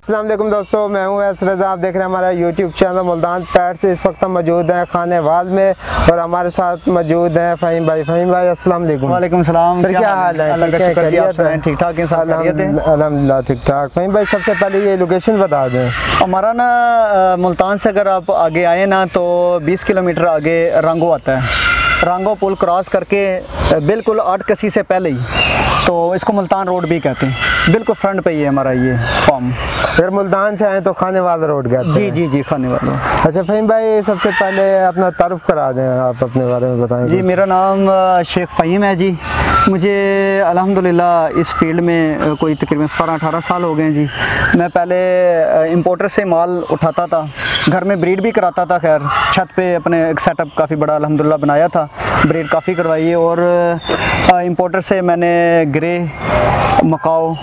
अस्सलाम वालेकुम दोस्तों, मैं हूं एस रज़ा। आप देख रहे हैं हमारा यूट्यूब चैनल मुल्तान पैट्स। इस वक्त हम मौजूद हैं खानेवाल में और हमारे साथ मौजूद हैं फ़हीम भाई। फ़हीम भाई अस्सलाम वालेकुम। वालेकुम सलाम। सर क्या हाल है? अल्लाह का शुक्र है, आप सुनाएं? ठीक ठाक हैं? अल्हम्दुलिल्लाह ठीक ठाक। फ़हीम भाई सबसे पहले ये लोकेशन बता दें हमारा ना मुल्तान से अगर आप आगे आए ना तो 20 किलोमीटर आगे रांगो आता है। रांगो पुल क्रॉस करके बिल्कुल 8 कसी से पहले ही, तो इसको मुल्तान रोड भी कहते हैं। बिल्कुल फ्रंट पे ही है हमारा ये फार्म। फिर मुल्तान से आए तो खानेवाल रोड गए? जी खानेवाल रोड। अच्छा फ़हीम भाई सबसे पहले अपना तारुफ करा दें, आप अपने बारे में बताएं। जी मेरा नाम शेख फ़हीम है जी। मुझे अल्हम्दुलिल्लाह इस फील्ड में कोई तकरीबन 17-18 साल हो गए हैं जी। मैं पहले इंपोर्टर से माल उठाता था, घर में ब्रीड भी कराता था। खैर छत पे अपने एक सेटअप काफ़ी बड़ा अल्हम्दुलिल्लाह बनाया था, ब्रीड काफ़ी करवाई है। और इंपोर्टर से मैंने ग्रे, मकाओ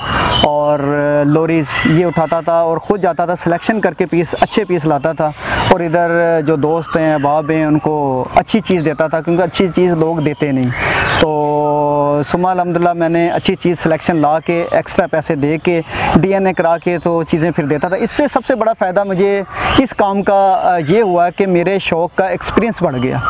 और लोरीज ये उठाता था और ख़ुद जाता था, सिलेक्शन करके पीस, अच्छे पीस लाता था। और इधर जो दोस्त हैं, अहबाब हैं, उनको अच्छी चीज़ देता था, क्योंकि अच्छी चीज़ लोग देते नहीं। तो सुमा अल्हम्दुलिल्लाह मैंने अच्छी चीज़ सिलेक्शन ला के, एक्स्ट्रा पैसे दे के, DNA करा के तो चीज़ें फिर देता था। इससे सबसे बड़ा फ़ायदा मुझे इस काम का ये हुआ कि मेरे शौक़ का एक्सपीरियंस बढ़ गया।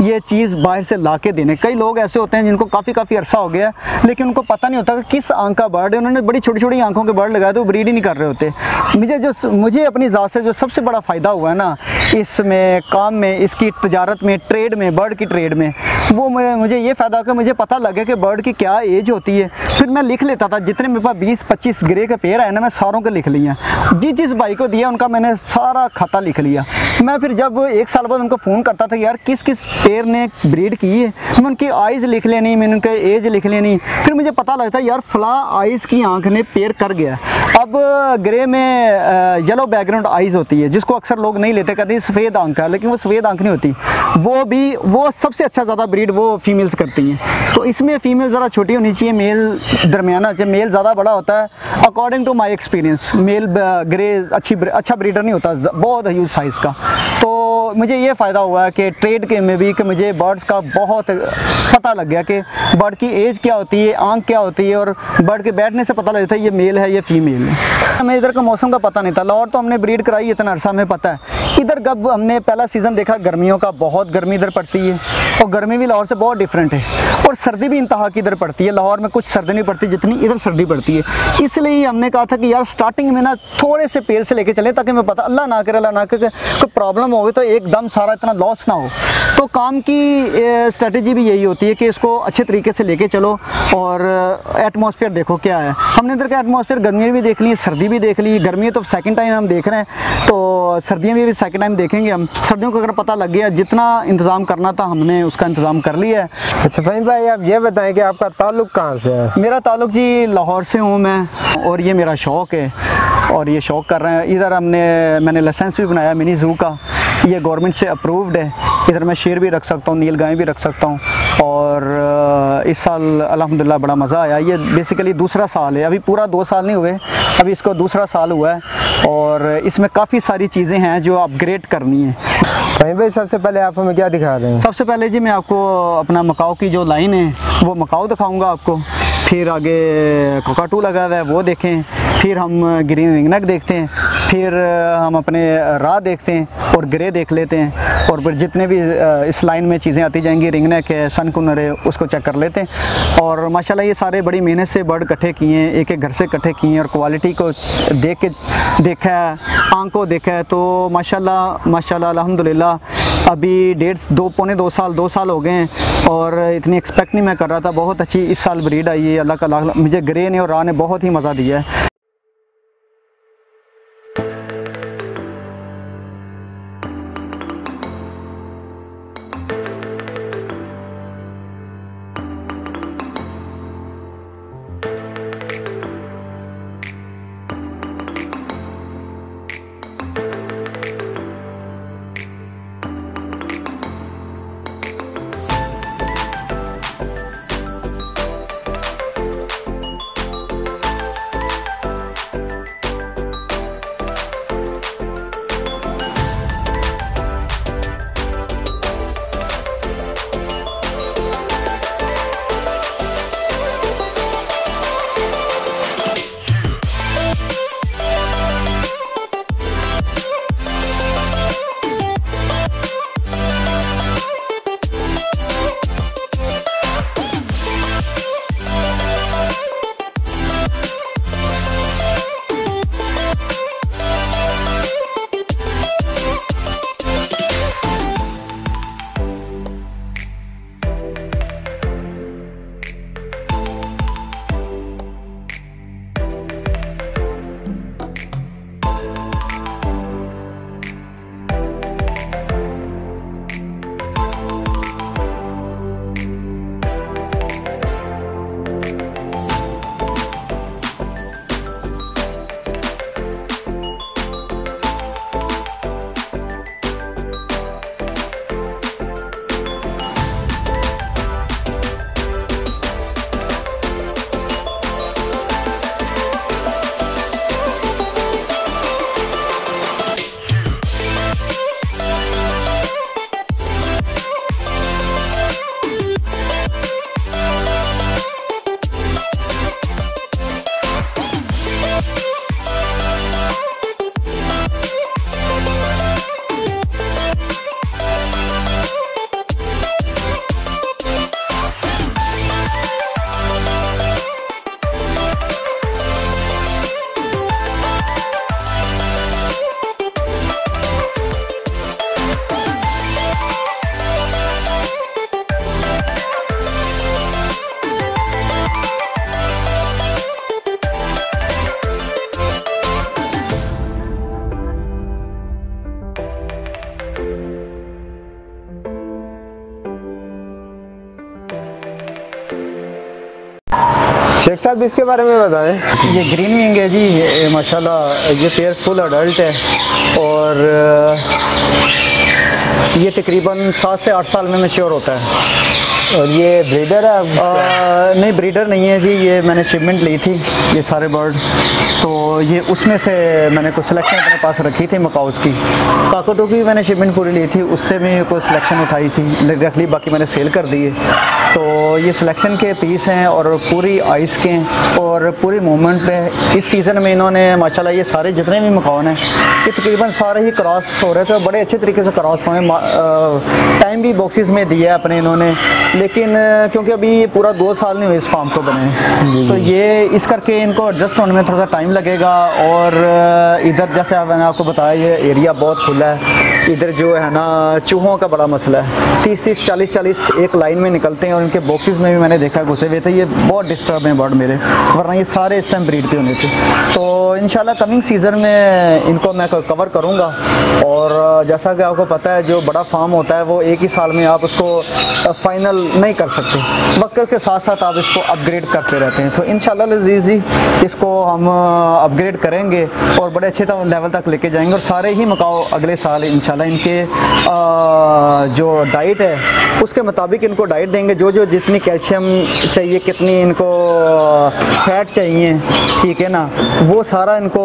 ये चीज़ बाहर से ला के देने, कई लोग ऐसे होते हैं जिनको काफ़ी अर्सा हो गया लेकिन उनको पता नहीं होता कि किस आंख का बर्ड है। उन्होंने बड़ी छोटी छोटी आंखों के बर्ड लगाए तो ब्रीड ही नहीं कर रहे होते। मुझे अपनी ज़ात से जो सबसे बड़ा फ़ायदा हुआ है ना इसमें काम में, इसकी तजारत में, ट्रेड में, बर्ड की ट्रेड में, वो मुझे ये फ़ायदा कि मुझे पता लगे कि बर्ड की क्या एज होती है। फिर मैं लिख लेता था, जितने मेरे पास 20-25 ग्रे के पेयर आए ना, मैं सारों के लिख लिया। जिस भाई को दिया उनका मैंने सारा खाता लिख लिया। मैं फिर जब 1 साल बाद उनको फ़ोन करता था, यार किस किस पेयर ने ब्रीड की है, मैं उनकी आइज़ लिख लेनी, मैंने उनके एज लिख लेनी। फिर मुझे पता लगता यार फ़ला आइज़ की आंख ने पेयर कर गया। अब ग्रे में येलो बैकग्राउंड आइज़ होती है, जिसको अक्सर लोग नहीं लेते, कहते हैं सफ़ेद आंख है, लेकिन वो सफ़ेद आंख नहीं होती। वो सबसे अच्छा ज़्यादा ब्रीड वो फीमेल्स करती हैं। तो इसमें फ़ीमेल ज़रा छोटी होनी चाहिए, मेल दरमियाना, जब मेल ज़्यादा बड़ा होता है according to my experience, male grey अच्छा ब्रीडर नहीं होता, बहुत ह्यूज साइज़ का। तो मुझे ये फ़ायदा हुआ कि ट्रेड के में भी कि मुझे बर्ड्स का बहुत पता लग गया कि बर्ड की एज क्या होती है, आंख क्या होती है, और बर्ड के बैठने से पता लग जाता है ये मेल है, ये फीमेल है। हमें इधर का मौसम का पता नहीं था। लाहौर तो हमने ब्रीड कराई इतना अरसा, हमें पता है। इधर जब हमने पहला सीज़न देखा गर्मियों का, बहुत गर्मी इधर पड़ती है और गर्मी भी लाहौर से बहुत डिफरेंट है, और सर्दी भी इंतहा की इधर पड़ती है। लाहौर में कुछ सर्दी नहीं पड़ती जितनी इधर सर्दी पड़ती है। इसलिए हमने कहा था कि यार स्टार्टिंग में ना थोड़े से पेड़ से लेके चले, ताकि हमें पता, अल्लाह ना करे कोई प्रॉब्लम हो गई तो एकदम सारा इतना लॉस ना हो। तो काम की स्ट्रेटजी भी यही होती है कि इसको अच्छे तरीके से लेके चलो और एटमॉस्फेयर देखो क्या है। हमने इधर का एटमॉस्फेयर गर्मी भी देख ली, सर्दी भी देख ली। गर्मी तो सेकंड टाइम हम देख रहे हैं, तो सर्दियाँ भी सेकंड टाइम देखेंगे हम। सर्दियों को अगर पता लग गया, जितना इंतज़ाम करना था हमने उसका इंतज़ाम कर लिया है। अच्छा फ़हीम भाई आप ये बताएं कि आपका ताल्लुक़ कहाँ से है? मेरा ताल्लुक़ जी लाहौर से हूँ मैं, और ये मेरा शौक़ है और ये शौक़ कर रहे हैं। इधर मैंने लाइसेंस भी बनाया मिनी ज़ू का, ये गवर्नमेंट से अप्रूव्ड है। इधर मैं शेर भी रख सकता हूँ, नील गाय भी रख सकता हूँ। और इस साल अल्हम्दुलिल्लाह बड़ा मज़ा आया। ये बेसिकली दूसरा साल है, अभी पूरा 2 साल नहीं हुए, अभी इसको दूसरा साल हुआ है। और इसमें काफ़ी सारी चीज़ें हैं जो अपग्रेड करनी है। फ़हीम भाई सबसे पहले आप हमें क्या दिखा रहे हैं? सबसे पहले जी मैं आपको अपना मकाओ की जो लाइन है वो मकाओ दिखाऊँगा आपको। फिर आगे कोकाटू लगा हुआ है वो देखें, फिर हम ग्रीन रिंगनेक देखते हैं, फिर हम अपने राह देखते हैं और ग्रे देख लेते हैं। और फिर जितने भी इस लाइन में चीज़ें आती जाएंगी, रिंगनेक है, सनकुनर है, उसको चेक कर लेते हैं। और माशाल्लाह ये सारे बड़ी मेहनत से बर्ड इकट्ठे किए हैं, एक एक घर से इकट्ठे किए हैं, और क्वालिटी को देखा है, आंख को देखा है। तो माशाल्लाह अल्हम्दुलिल्लाह अभी पौने 2 साल हो गए हैं और इतनी एक्सपेक्ट नहीं मैं कर रहा था। बहुत अच्छी इस साल ब्रीड आई है, अल्लाह का लाख मुझे ग्रे ने और राह ने बहुत ही मज़ा दिया है। शेख साहब इसके बारे में बताएं। ये ग्रीन विंग है जी, ये माशाल्लाह ये पेयर फुल अडल्ट है और ये तकरीबन 7 से 8 साल में मैच्योर होता है। और ये ब्रीडर है? नहीं ब्रीडर नहीं है जी, ये मैंने शिपमेंट ली थी ये सारे बर्ड, तो ये उसमें से मैंने कुछ सिलेक्शन अपने पास रखी थी मकाउस की। काकटो की मैंने शिपमेंट पूरी ली थी, उससे भी कुछ सिलेक्शन उठाई थी रख ली, बाकी मैंने सेल कर दिए। तो ये सिलेक्शन के पीस हैं और पूरी आइस के और पूरी मूवमेंट पे इस सीज़न में इन्होंने माशाल्लाह ये सारे जितने भी मकान हैं ये तकरीबन सारे ही क्रॉस हो रहे थे, बड़े अच्छे तरीके से क्रॉस हुए। टाइम भी बॉक्सेस में दिया है अपने इन्होंने, लेकिन क्योंकि अभी ये पूरा 2 साल नहीं हुए इस फार्म को बने, तो ये इस करके इनको एडजस्ट होने में थोड़ा सा टाइम लगेगा। और इधर जैसे मैंने आपको बताया ये एरिया बहुत खुला है, इधर जो है ना चूहों का बड़ा मसला है, 30-30 40-40 एक लाइन में निकलते हैं और इनके बॉक्सेस में भी मैंने देखा घुसे हुए थे। ये बहुत डिस्टर्ब हैं बर्ड मेरे, वरना ये सारे इस टाइम ब्रीड पे होने थे। तो इंशाल्लाह कमिंग सीज़न में इनको मैं कवर करूँगा। और जैसा कि आपको पता है जो बड़ा फार्म होता है वो एक ही साल में आप उसको फाइनल नहीं कर सकते, वक्त के साथ साथ आप इसको अपग्रेड करते रहते हैं। तो इंशाल्लाह लजीज़ जी इसको हम अपग्रेड करेंगे और बड़े अच्छे लेवल तक लेके जाएंगे और सारे ही मकाओ अगले साल इंशाल्लाह इनके जो डाइट है उसके मुताबिक इनको डाइट देंगे, जो जो जितनी कैल्शियम चाहिए, कितनी इनको फैट चाहिए, ठीक है ना, वो सारा इनको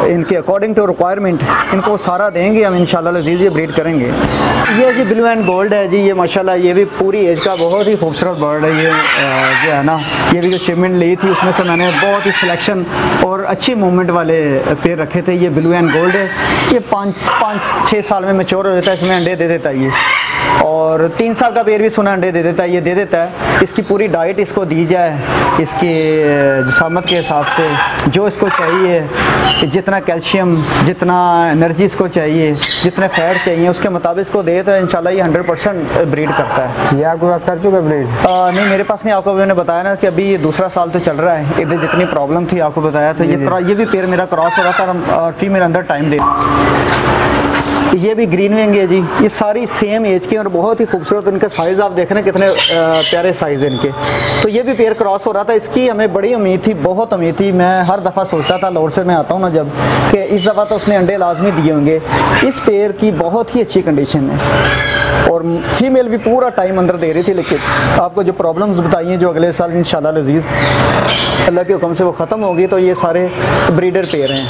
इनके अकॉर्डिंग टू रिक्वायरमेंट इनको सारा देंगे हम इंशाल्लाह लजीज़ ये ब्रीड करेंगे। ये जी ब्लू एंड गोल्ड है जी, ये माशाल्लाह ये भी पूरी एज का बहुत ही खूबसूरत बर्ड है। ये जो है ना ये भी जो शिपमेंट ली थी उसमें से मैंने बहुत ही सिलेक्शन और अच्छी मूवमेंट वाले पेड़ रखे थे। ये ब्लू एंड गोल्ड है, ये 5-6 साल में मैच्योर हो जाता है, इसमें अंडे दे देता है ये। और 3 साल का पेड़ भी सुना अंडे दे देता है, ये दे देता है। इसकी पूरी डाइट इसको दी जाए इसकी जिसामत के हिसाब से, जो इसको चाहिए, जितना कैल्शियम, जितना एनर्जी इसको चाहिए, जितने फैट चाहिए उसके मुताबिक इसको दे तो इंशाल्लाह ये 100% ब्रीड करता है। ये आपके पास कर चुका ब्रीड? नहीं मेरे पास नहीं, आपको मैंने बताया ना कि अभी ये दूसरा साल तो चल रहा है, इधर जितनी प्रॉब्लम थी आपको बताया, तो ये भी पेड़ मेरा क्रॉस हो रहा था और फीमेल अंदर टाइम दे। ये भी ग्रीन विंग है जी, ये सारी सेम एज की और बहुत ही खूबसूरत, इनका साइज़ आप देख रहे हैं कितने प्यारे साइज़ है इनके। तो ये भी पेयर क्रॉस हो रहा था, इसकी हमें बड़ी उम्मीद थी, बहुत उम्मीद थी। मैं हर दफ़ा सोचता था लाहौर से मैं आता हूँ ना जब, कि इस दफ़ा तो उसने अंडे लाजमी दिए होंगे। इस पेयर की बहुत ही अच्छी कंडीशन है और फीमेल भी पूरा टाइम अंदर दे रही थी, लेकिन आपको जो प्रॉब्लम्स बताई हैं जो अगले साल इंशाल्लाह लजीज़ अल्लाह के हुक्म से वो ख़त्म होगी, तो ये सारे ब्रीडर पेयर हैं।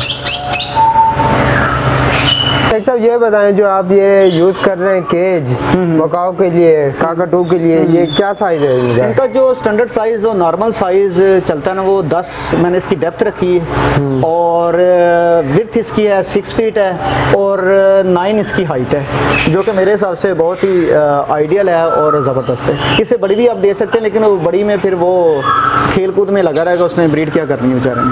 शेख साहब ये बताएं जो आप ये यूज़ कर रहे हैं केज मकाओ के लिए, काकाटू के लिए, ये क्या साइज़ है इनका? इनका जो स्टैंडर्ड साइज़ जो नॉर्मल साइज़ चलता है ना वो 10 मैंने इसकी डेप्थ रखी है और विड्थ इसकी है 6 फीट है और 9 इसकी हाइट है, जो कि मेरे हिसाब से बहुत ही आइडियल है और ज़बरदस्त है। इससे बड़ी भी आप दे सकते हैं, लेकिन वो बड़ी में फिर वो खेल कूद में लगा रहेगा, उसने ब्रीड क्या करनी है बेचारे ने।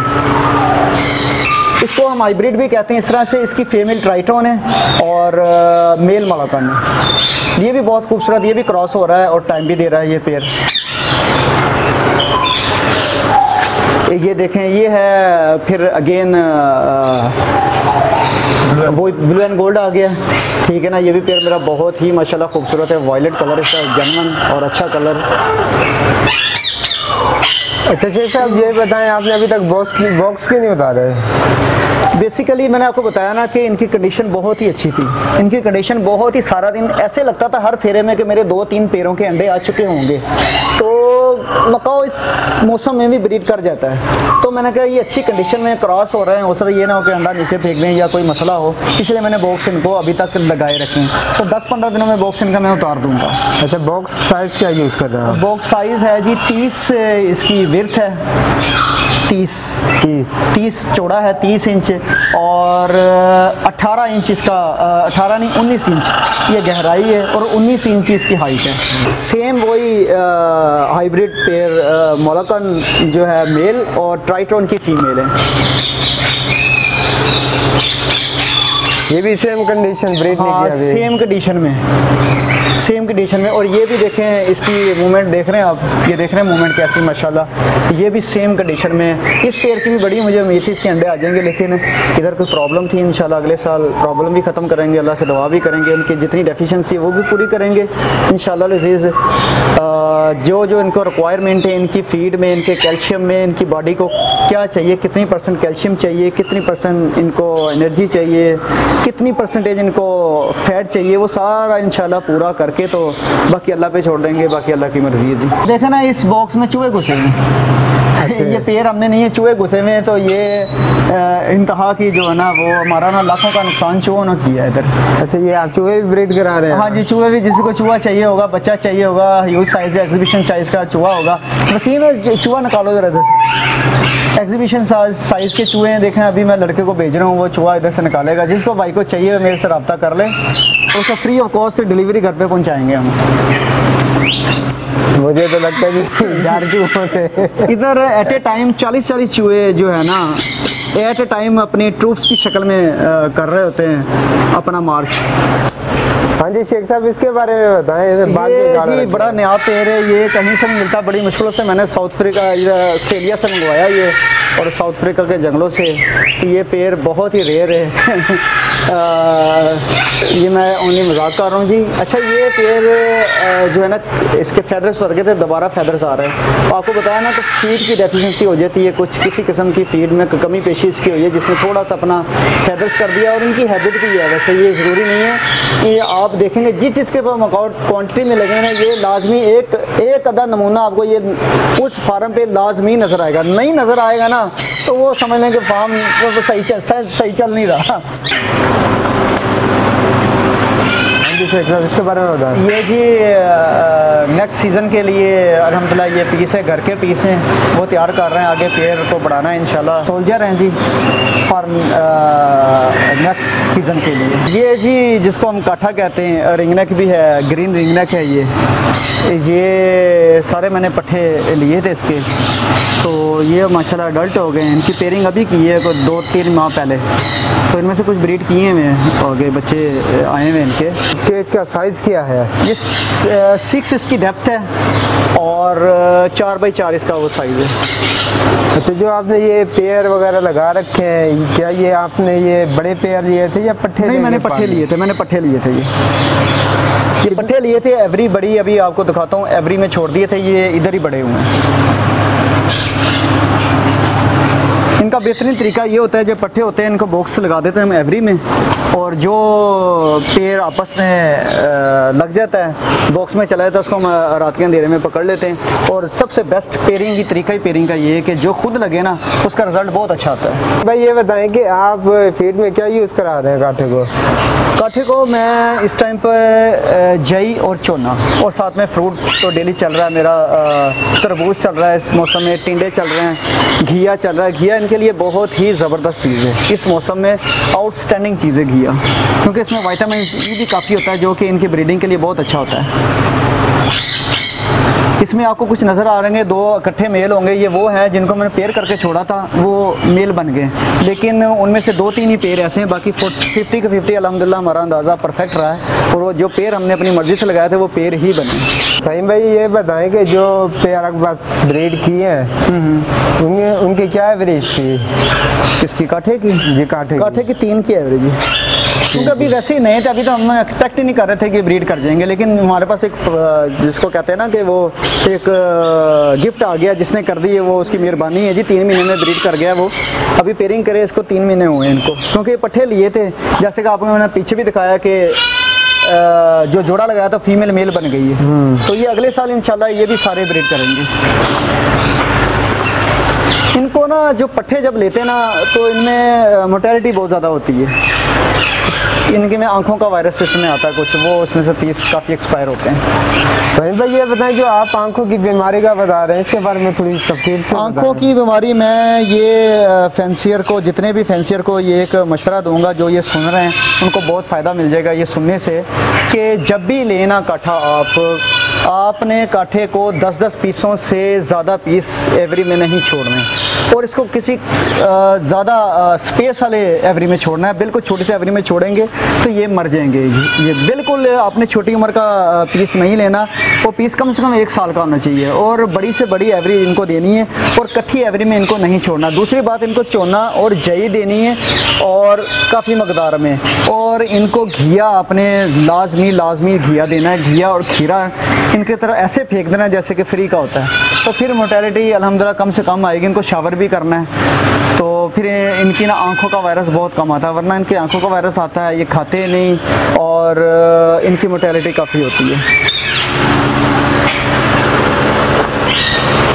इसको हम हाइब्रिड भी कहते हैं इस तरह से। इसकी फीमेल ट्राइटोन है और मेल मलाकन है। ये भी बहुत खूबसूरत, ये भी क्रॉस हो रहा है और टाइम भी दे रहा है ये पेयर। ये देखें, ये है फिर अगेन वो ब्लू एंड गोल्ड आ गया, ठीक है ना। ये भी पेयर मेरा बहुत ही माशाल्लाह खूबसूरत है, वायलेट कलर इसका जेन्युइन और अच्छा कलर। अच्छा शेख साहब ये बताएं आपने अभी तक बॉक्स क्यों नहीं उतारे? बेसिकली मैंने आपको बताया ना कि इनकी कंडीशन बहुत ही अच्छी थी, इनकी कंडीशन बहुत ही, सारा दिन ऐसे लगता था हर फेरे में कि मेरे 2-3 पेड़ों के अंडे आ चुके होंगे। तो मकाओ इस मौसम में भी ब्रीड कर जाता है, तो मैंने कहा ये अच्छी कंडीशन में क्रॉस हो रहे हैं, हो सकता है ये ना हो कि अंडा नीचे फेंक दें या कोई मसला हो, इसलिए मैंने बॉक्स इनको अभी तक लगाए रखें। तो 10-15 दिनों में बॉक्स इनका मैं उतार दूँगा। अच्छा बॉक्स साइज़ क्या यूज़ कर रहे हैं? बॉक्स साइज़ है जी 30 इसकी विड्थ है, 30 चौड़ा है, 30 इंच और 18 इंच इसका 18 नहीं 19 इंच ये गहराई है और 19 इंच इसकी हाइट है। सेम वही हाइब्रिड पेयर मोलाकन जो है मेल और ट्राइटोन की फीमेल है। ये भी सेम कंडीशन, ब्रीड नहीं हाँ, किया अभी। सेम कंडीशन में। और ये भी देखें, इसकी मूवमेंट देख रहे हैं आप, ये देख रहे हैं मूवमेंट कैसी माशाल्लाह, ये भी सेम कंडीशन में। इस पेयर की भी बड़ी मुझे उम्मीद थी इसके अंडे आ जाएंगे, लेकिन इधर कोई प्रॉब्लम थी। इंशाल्लाह अगले साल प्रॉब्लम भी ख़त्म करेंगे, अल्लाह से दुआ भी करेंगे, इनकी जितनी डेफिशिएंसी है वो भी पूरी करेंगे इंशाल्लाह अज़ीज़। जो इनको रिक्वायरमेंट है इनकी फीड में, इनके कैल्शियम में, इनकी बॉडी को क्या चाहिए, कितनी परसेंट कैल्शियम चाहिए, कितनी परसेंट इनको एनर्जी चाहिए, कितनी परसेंटेज इनको फैट चाहिए, वो सारा इंशाल्लाह पूरा करके तो बाकी अल्लाह पे छोड़ देंगे, बाकी अल्लाह की मर्जी है जी। देखा ना, इस बॉक्स में चूहे घुसे हैं। ये पेड़ हमने नहीं है, चूहे घुसे हुए हैं, तो ये इंतहा की जो है ना, वो हमारा ना लाखों का नुकसान चूहों ने किया है इधर। अच्छा, ये आप चूहे भी ब्रीड करा रहे हैं? हाँ जी, चूहे भी, जिसी को चूहा चाहिए होगा, बच्चा चाहिए होगा, ह्यूज साइज एग्जीबिशन साइज़ का चूहा होगा। वसीम है, चूहा निकालो जरा इधर से। एग्जीबिशन साइज़ के चूहे हैं, देखें अभी मैं लड़के को भेज रहा हूँ, वो चूहा इधर से निकालेगा। जिसको भाई को चाहिए मेरे से रब्ता कर ले, उसको फ्री ऑफ कॉस्ट डिलीवरी घर पे पहुँचाएँगे हम। मुझे तो लगता है कि यार चूहों से इधर एट ए टाइम 40 चूहे जो है ना, एट ए टाइम अपने ट्रूप्स की शक्ल में कर रहे होते हैं अपना मार्च। हाँ जी शेख साहब, इसके बारे में बताएं। ये जी बड़ा नया पेड़ है, ये कहीं से नहीं मिलता, बड़ी मुश्किलों से मैंने साउथ अफ्रीका, ऑस्ट्रेलिया से मंगवाया ये, और साउथ अफ्रीका के जंगलों से। ये पेड़ बहुत ही रेयर है। ये मैं ओनली मजाक कर रहा हूँ जी। अच्छा, ये पेड़ जो है ना, इसके फेदर्स उतर गए थे, दोबारा फेदर्स आ रहे हैं। आपको बताया ना, तो फीड की डेफिशिएंसी हो जाती है, कुछ किसी किस्म की फीड में कमी पेशी इसकी हुई है, जिसने थोड़ा सा अपना फेदर्स कर दिया। और इनकी हैबिट भी है, वैसे ये ज़रूरी नहीं है कि आप देखेंगे जिस चीज़ के मकाउट क्वान्टिटी में लगे ना, ये लाजमी एक अदा नमूना आपको ये उस फार्म पे लाजमी नज़र आएगा। नहीं नज़र आएगा ना, तो वो समझ लें कि फार्म वो सही चल नहीं रहा। इसके बारे में बताएं। ये जी नेक्स्ट सीज़न के लिए अल्हम्दुलिल्लाह ये पीस है, घर के पीस हैं, वो तैयार कर रहे हैं, आगे पेड़ को बढ़ाना है इंशाल्लाह। सोल्जर हैं जी फार्म नेक्स्ट सीज़न के लिए। ये जी जिसको हम काठा कहते हैं, रिंगनेक भी है, ग्रीन रिंगनेक है ये सारे मैंने पट्ठे लिए थे इसके, तो ये माशाल्लाह अडल्ट हो गए हैं। इनकी पेयरिंग अभी की है कोई 2-3 माह पहले, तो इनमें से कुछ ब्रीड किए हुए हैं, आगे बच्चे आए हुए इनके। केज का साइज़ क्या है? ये 6 इसकी डेप्थ है और 4x4 इसका वो साइज़ है। अच्छा, जो आपने ये पेयर वगैरह लगा रखे हैं, क्या ये आपने ये बड़े पेयर लिए थे या पट्ठे? नहीं, मैंने पट्ठे लिए थे, ये पट्ठे लिए थे। एवरी बड़ी अभी आपको दिखाता हूँ, एवरी में छोड़ दिए थे, ये इधर ही बड़े हुए हैं। इनका बेहतरीन तरीका ये होता है, जो पट्ठे होते हैं इनको बॉक्स लगा देते हैं हम एवरी में, और जो पेड़ आपस में लग जाता है, बॉक्स में चला जाता है, उसको हम रात के अंधेरे में पकड़ लेते हैं। और सबसे बेस्ट पेयरिंग की तरीका ही पेयरिंग का ये है कि जो खुद लगे ना, उसका रिज़ल्ट बहुत अच्छा आता है। भाई ये बताएं कि आप फीड में क्या यूज़ करा रहे हैं काठे को? मैं इस टाइम पर जई और चोना, और साथ में फ्रूट तो डेली चल रहा है मेरा। तरबूज चल रहा है इस मौसम में, टिंडे चल रहे हैं, घिया चल रहा है। घिया इनके लिए बहुत ही ज़बरदस्त चीज़ है इस मौसम में, आउटस्टैंडिंग चीज़ है घिया, क्योंकि इसमें विटामिन ई भी काफ़ी होता है, जो कि इनकी ब्रीडिंग के लिए बहुत अच्छा होता है। इसमें आपको कुछ नज़र आ रहे हैं, 2 इकट्ठे मेल होंगे, ये वो हैं जिनको मैंने पेयर करके छोड़ा था, वो मेल बन गए, लेकिन उनमें से 2-3 ही पेयर ऐसे हैं, बाकी 50 के 50 अल्हम्दुलिल्लाह हमारा अंदाज़ा परफेक्ट रहा है। और वो जो पेयर हमने अपनी मर्ज़ी से लगाए थे, वो पेयर ही बने। फहीम भाई ये बताएं कि जो पेयर आपके पास ब्रीड किए हैं, उनकी क्या एवरेज थी? किसकी? काठे की? जी, काठे की 3 की एवरेज है, क्योंकि अभी वैसे ही नए थे, अभी तो हम एक्सपेक्ट ही नहीं कर रहे थे कि ब्रीड कर जाएंगे, लेकिन हमारे पास एक जिसको कहते हैं ना कि वो एक गिफ्ट आ गया, जिसने कर दी है वो उसकी मेहरबानी है जी। 3 महीने में ब्रीड कर गया वो, अभी पेयरिंग करे इसको 3 महीने हुए हैं इनको, क्योंकि पट्ठे लिए थे, जैसे कि आपको मैंने पीछे भी दिखाया कि जो जोड़ा लगाया था फीमेल मेल बन गई है, तो ये अगले साल इंशाल्लाह ये भी सारे ब्रीड करेंगे। इनको ना जो पट्ठे जब लेते हैं ना, तो इनमें मोर्टेलिटी बहुत ज़्यादा होती है, इनके में आंखों का वायरस सिस्टम में आता है कुछ, वो उसमें से पीस काफ़ी एक्सपायर होते हैं। फहीम भाई ये बताएं, जो आप आंखों की बीमारी का बता रहे हैं, इसके बारे में थोड़ी तफसील से आंखों की बीमारी, मैं ये फैंसियर को, जितने भी फैंसियर को ये एक मशवरा दूंगा, जो ये सुन रहे हैं उनको बहुत फ़ायदा मिल जाएगा ये सुनने से, कि जब भी लेना काठा आपने काठे को 10-10 पीसों से ज़्यादा पीस एवरी में नहीं छोड़ने। और इसको किसी ज़्यादा स्पेस वाले एवरी में छोड़ना है। बिल्कुल छोटे से एवरी में छोड़ेंगे तो ये मर जाएंगे। ये बिल्कुल आपने छोटी उम्र का पीस नहीं लेना, वो पीस कम से कम 1 साल का होना चाहिए और बड़ी से बड़ी एवरी इनको देनी है और कट्ठी एवरी में इनको नहीं छोड़ना। दूसरी बात, इनको चोना और जई देनी है और काफ़ी मकदार में, और इनको घिया अपने लाजमी घिया देना है। घिया और खीरा इनके तरह ऐसे फेंक देना जैसे कि फ्री का होता है, तो फिर मोर्टेलिटी अल्हम्दुलिल्लाह कम से कम आएगी। इनको शावर भी करना है तो फिर इनकी ना आंखों का वायरस बहुत कम आता है, वरना इनकी आंखों का वायरस आता है, ये खाते नहीं और इनकी मोर्टेलिटी काफ़ी होती है।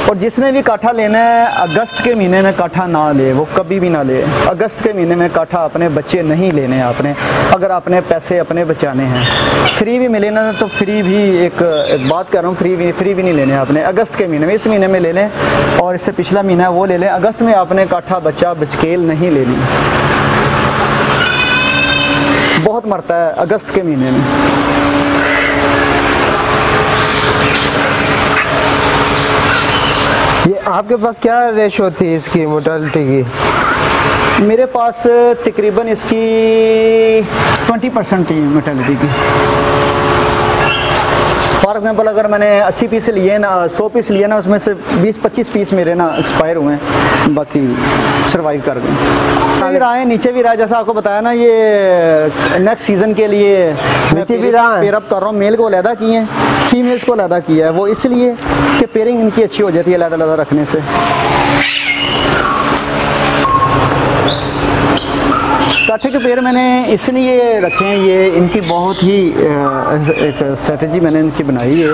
और जिसने भी काठा लेना है अगस्त के महीने में काठा ना ले, वो कभी भी ना ले। अगस्त के महीने में काठा अपने बच्चे नहीं लेने हैं आपने, अगर आपने पैसे अपने बचाने हैं। फ्री भी मिले ना तो फ्री भी एक बात कर रहा हूँ, फ्री भी नहीं लेने आपने। अगस्त के महीने में, इस महीने में ले लें और इससे पिछला महीना है वो ले लें। अगस्त में आपने काठा बच्चा बचकेल नहीं लेनी, बहुत मरता है अगस्त के महीने में। ये आपके पास क्या रेशो थी इसकी मोर्टेलिटी की? मेरे पास तकरीबन इसकी 20% थी मोर्टेलिटी की। फॉर एग्जांपल अगर मैंने 80 पीस लिए ना, 100 पीस लिए ना, उसमें से 20-25 पीस मेरे ना एक्सपायर हुए हैं, बाकी सर्वाइव कर गए। भी रहा है, नीचे भी रहा है, जैसा आपको बताया ना, ये नेक्स्ट सीज़न के लिए नीचे भी रहा है। पेयरअप कर रहा हूँ। मेल को अलहदा किए हैं, फीमेल्स को अलहदा किया है, वो इसलिए कि पेयरिंग इनकी अच्छी हो जाती है अलहदा रखने से। काठे के पेड़ मैंने इसलिए रखे हैं, ये इनकी बहुत ही एक स्ट्रेटजी मैंने इनकी बनाई है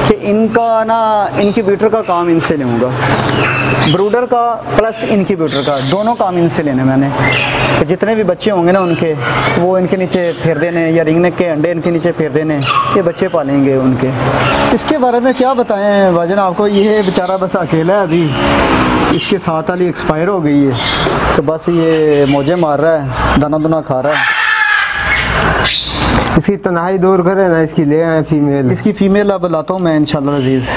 कि इनका ना इनक्यूबेटर का काम इनसे लूँगा, ब्रूडर का प्लस इनक्यूबेटर का, दोनों काम इनसे लेने मैंने। तो जितने भी बच्चे होंगे ना उनके, वो इनके नीचे फेर देने, या रिंगनेक के अंडे इनके नीचे फेर देने, ये बच्चे पालेंगे उनके। इसके बारे में क्या बताएं भाईजान आपको, ये बेचारा बस अकेला है अभी, इसके साथ वाली एक्सपायर हो गई है, तो बस ये मौजे मार रहा है, दाना दुना खा रहा है। इसकी तन्हाई दूर करें ना, इसकी ले आए फीमेल। इसकी फ़ीमेल अब लाता हूँ मैं इंशाल्लाह अजीज़।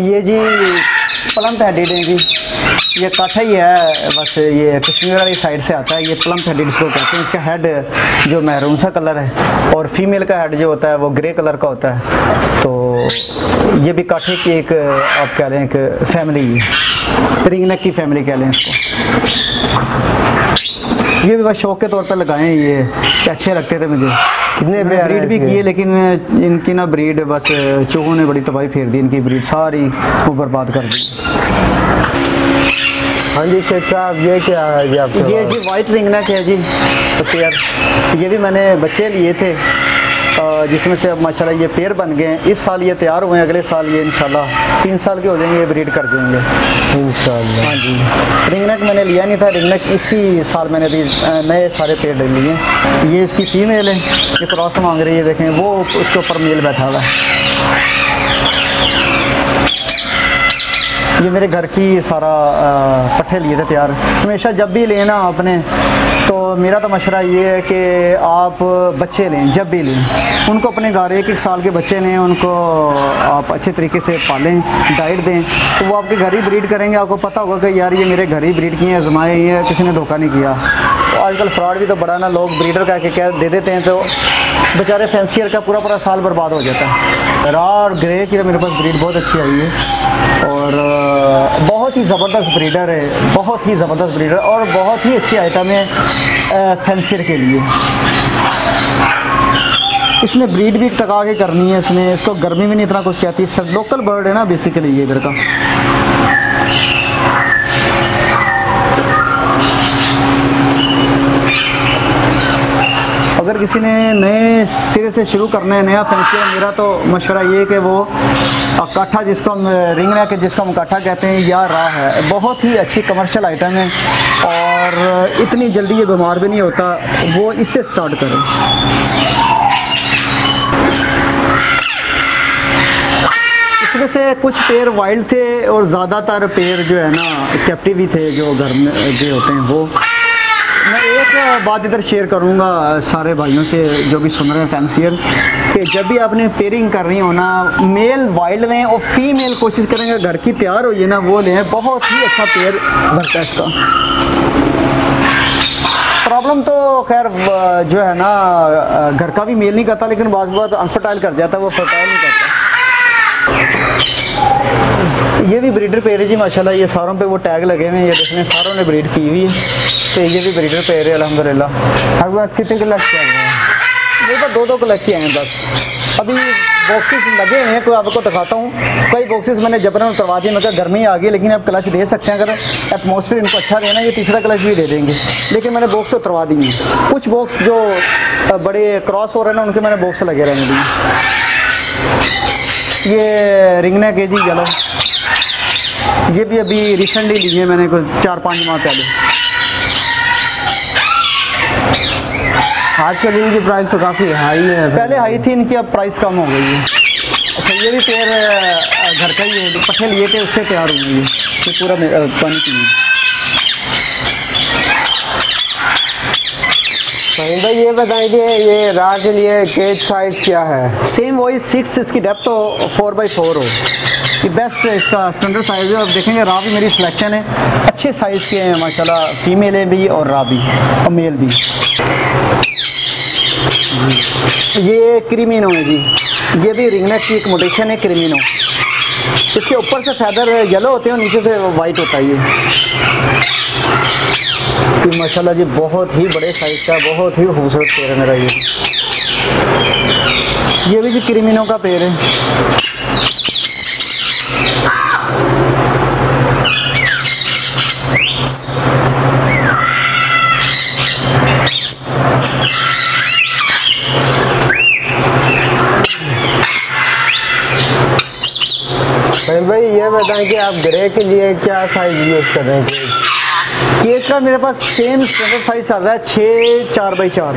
ये जी प्लम हेडेड है जी, ये काठा ही है, बस ये कश्मीर वाली साइड से आता है। ये प्लम हेडेड इसको कहते हैं। इसका हेड जो मैरून सा कलर है और फीमेल का हेड जो होता है वो ग्रे कलर का होता है। तो ये भी काठे की एक आप कह लें एक फैमिली है, रिंगनेक की फैमिली कह लें इसको। ये भी बस शौक के तौर पर लगाए हैं, ये अच्छे लगते थे मुझे। कितने ब्रीड भी किए, लेकिन इनकी ना ब्रीड बस चूहों ने बड़ी तबाही फेर दी, इनकी ब्रीड सारी वो बर्बाद कर दी। हाँ जी शेख साहब, ये क्या है जी आपके? ये जी वाइट रिंगनेक है जी पेयर। ये भी मैंने बच्चे लिए थे जिसमें से अब माशाल्लाह ये पेयर बन गए हैं। इस साल ये तैयार हुए हैं, अगले साल ये इंशाल्लाह 3 साल के हो जाएंगे, ये ब्रीड कर जाएंगे इंशाल्लाह। हाँ जी, रिंगनेक मैंने लिया नहीं था, रिंगनेक इसी साल मैंने भी नए सारे पेयर ले लिए। ये इसकी फीमेल है, ये क्रॉस मांग रही है, देखें वो उसके ऊपर मेल बैठा हुआ है। ये मेरे घर की सारा पट्ठे लिए थे तैयार। हमेशा जब भी लेना आपने, तो मेरा तो मशवरा ये है कि आप बच्चे लें, जब भी लें उनको अपने घर 1-1 साल के बच्चे लें, उनको आप अच्छे तरीके से पालें, डाइट दें, तो वो आपके घर ही ब्रीड करेंगे। आपको पता होगा कि यार ये मेरे घर ही ब्रीड किए हैं, आजमाए, ये किसी ने धोखा नहीं किया। तो आजकल फ्रॉड भी तो बड़ा ना, लोग ब्रीडर कह के क्या दे देते हैं, तो बेचारे फैंसियर का पूरा साल बर्बाद हो जाता है। रॉ और ग्रे की तो मेरे पास ब्रीड बहुत अच्छी आई है और बहुत ही ज़बरदस्त ब्रीडर है, बहुत ही ज़बरदस्त ब्रीडर और बहुत ही अच्छी आइटम है फैंसियर के लिए। इसने ब्रीड भी टका के करनी है, इसने इसको गर्मी में नहीं इतना कुछ कहती, सब लोकल बर्ड है ना बेसिकली ये इधर का। अगर किसी ने नए सिरे से शुरू करना है नया फैंसियर, मेरा तो मशवरा ये है कि वो काठा, जिसको हम रिंगनेक जिसको हम काठा कहते हैं, या राह है, बहुत ही अच्छी कमर्शियल आइटम है और इतनी जल्दी ये बीमार भी नहीं होता, वो इससे स्टार्ट करें। इसमें से कुछ पेयर वाइल्ड थे और ज़्यादातर पेयर जो है ना कैप्टिव ही थे, जो घर में जो होते हैं वो। मैं एक बात इधर शेयर करूँगा सारे भाइयों से जो भी सुन रहे हैं फैंसियर, कि जब भी आपने पेयरिंग कर रही हो ना, मेल वाइल्ड लें और फीमेल कोशिश करेंगे घर की तैयार हो ये ना वो लें, बहुत ही अच्छा पेयर बनता है इसका। प्रॉब्लम तो खैर जो है ना घर का भी मेल नहीं करता, लेकिन बाज़ बात अनफर्टाइल कर जाता है, वो फर्टाइल नहीं करता। ये भी ब्रीडर पेयर है जी माशाल्लाह, ये सारों पे वो टैग लगे हुए हैं, ये देखने सारों ने ब्रीड की हुई है, तो ये भी ब्रीडर पेयर है अल्हम्दुलिल्लाह। आपके पास कितने क्लच चल रहे हैं? मेरे पास दो क्लच ही हैं बस। अभी बॉक्सेस लगे हुए हैं, तो आपको दिखाता हूँ। कई बॉक्सेस मैंने जबरन उतरवा दिए, मैं गर्मी आ गई, लेकिन आप क्लच दे सकते हैं अगर एटमॉस्फेयर इनको अच्छा देना, ये तीसरा क्लच भी दे देंगे, लेकिन मैंने बॉक्स उतरवा दी हैं। कुछ बॉक्स जो बड़े क्रॉस हो रहे हैं ना, उनके मैंने बॉक्स लगे रहने दिए। ये रिंगनेक है जी येलो, ये भी अभी रिसेंटली ली है मैंने, कुछ 4-5 माह पहले। आजकल इनकी प्राइस तो काफ़ी हाई है। पहले हाई थी इनकी, अब प्राइस कम हो गई है। अच्छा ये भी पेड़ घर का ही है, जो पट्टे लिए थे उससे तैयार हो गई है, ये पूरा पानी पी। भाई ये बताइए, ये रा के लिए केज साइज क्या है? सेम वही 6, इसकी डेप्थ तो 4x4 हो, ये बेस्ट है, इसका स्टैंडर्ड साइज़ है। अब देखेंगे रा भी मेरी सिलेक्शन है, अच्छे साइज़ के हैं माशाल्लाह, फीमेल है भी और रा भी और मेल भी। ये क्रीमिनो है जी, ये भी रिंगनेक की एक मोटेशन है क्रीमिनो। इसके ऊपर से फैदर येलो होते हैं और नीचे से वाइट होता है ये माशाल्लाह जी, बहुत ही बड़े साइज़ का, बहुत ही खूबसूरत पेड़ है मेरा ये भी जी क्रीमिनो का पेड़ है। भाई ये बताएं कि आप ग्रे के लिए क्या साइज यूज़ कर रहे हैं? केज का मेरे पास सेम स्टैंडर्ड साइज चल रहा है 6-4x4।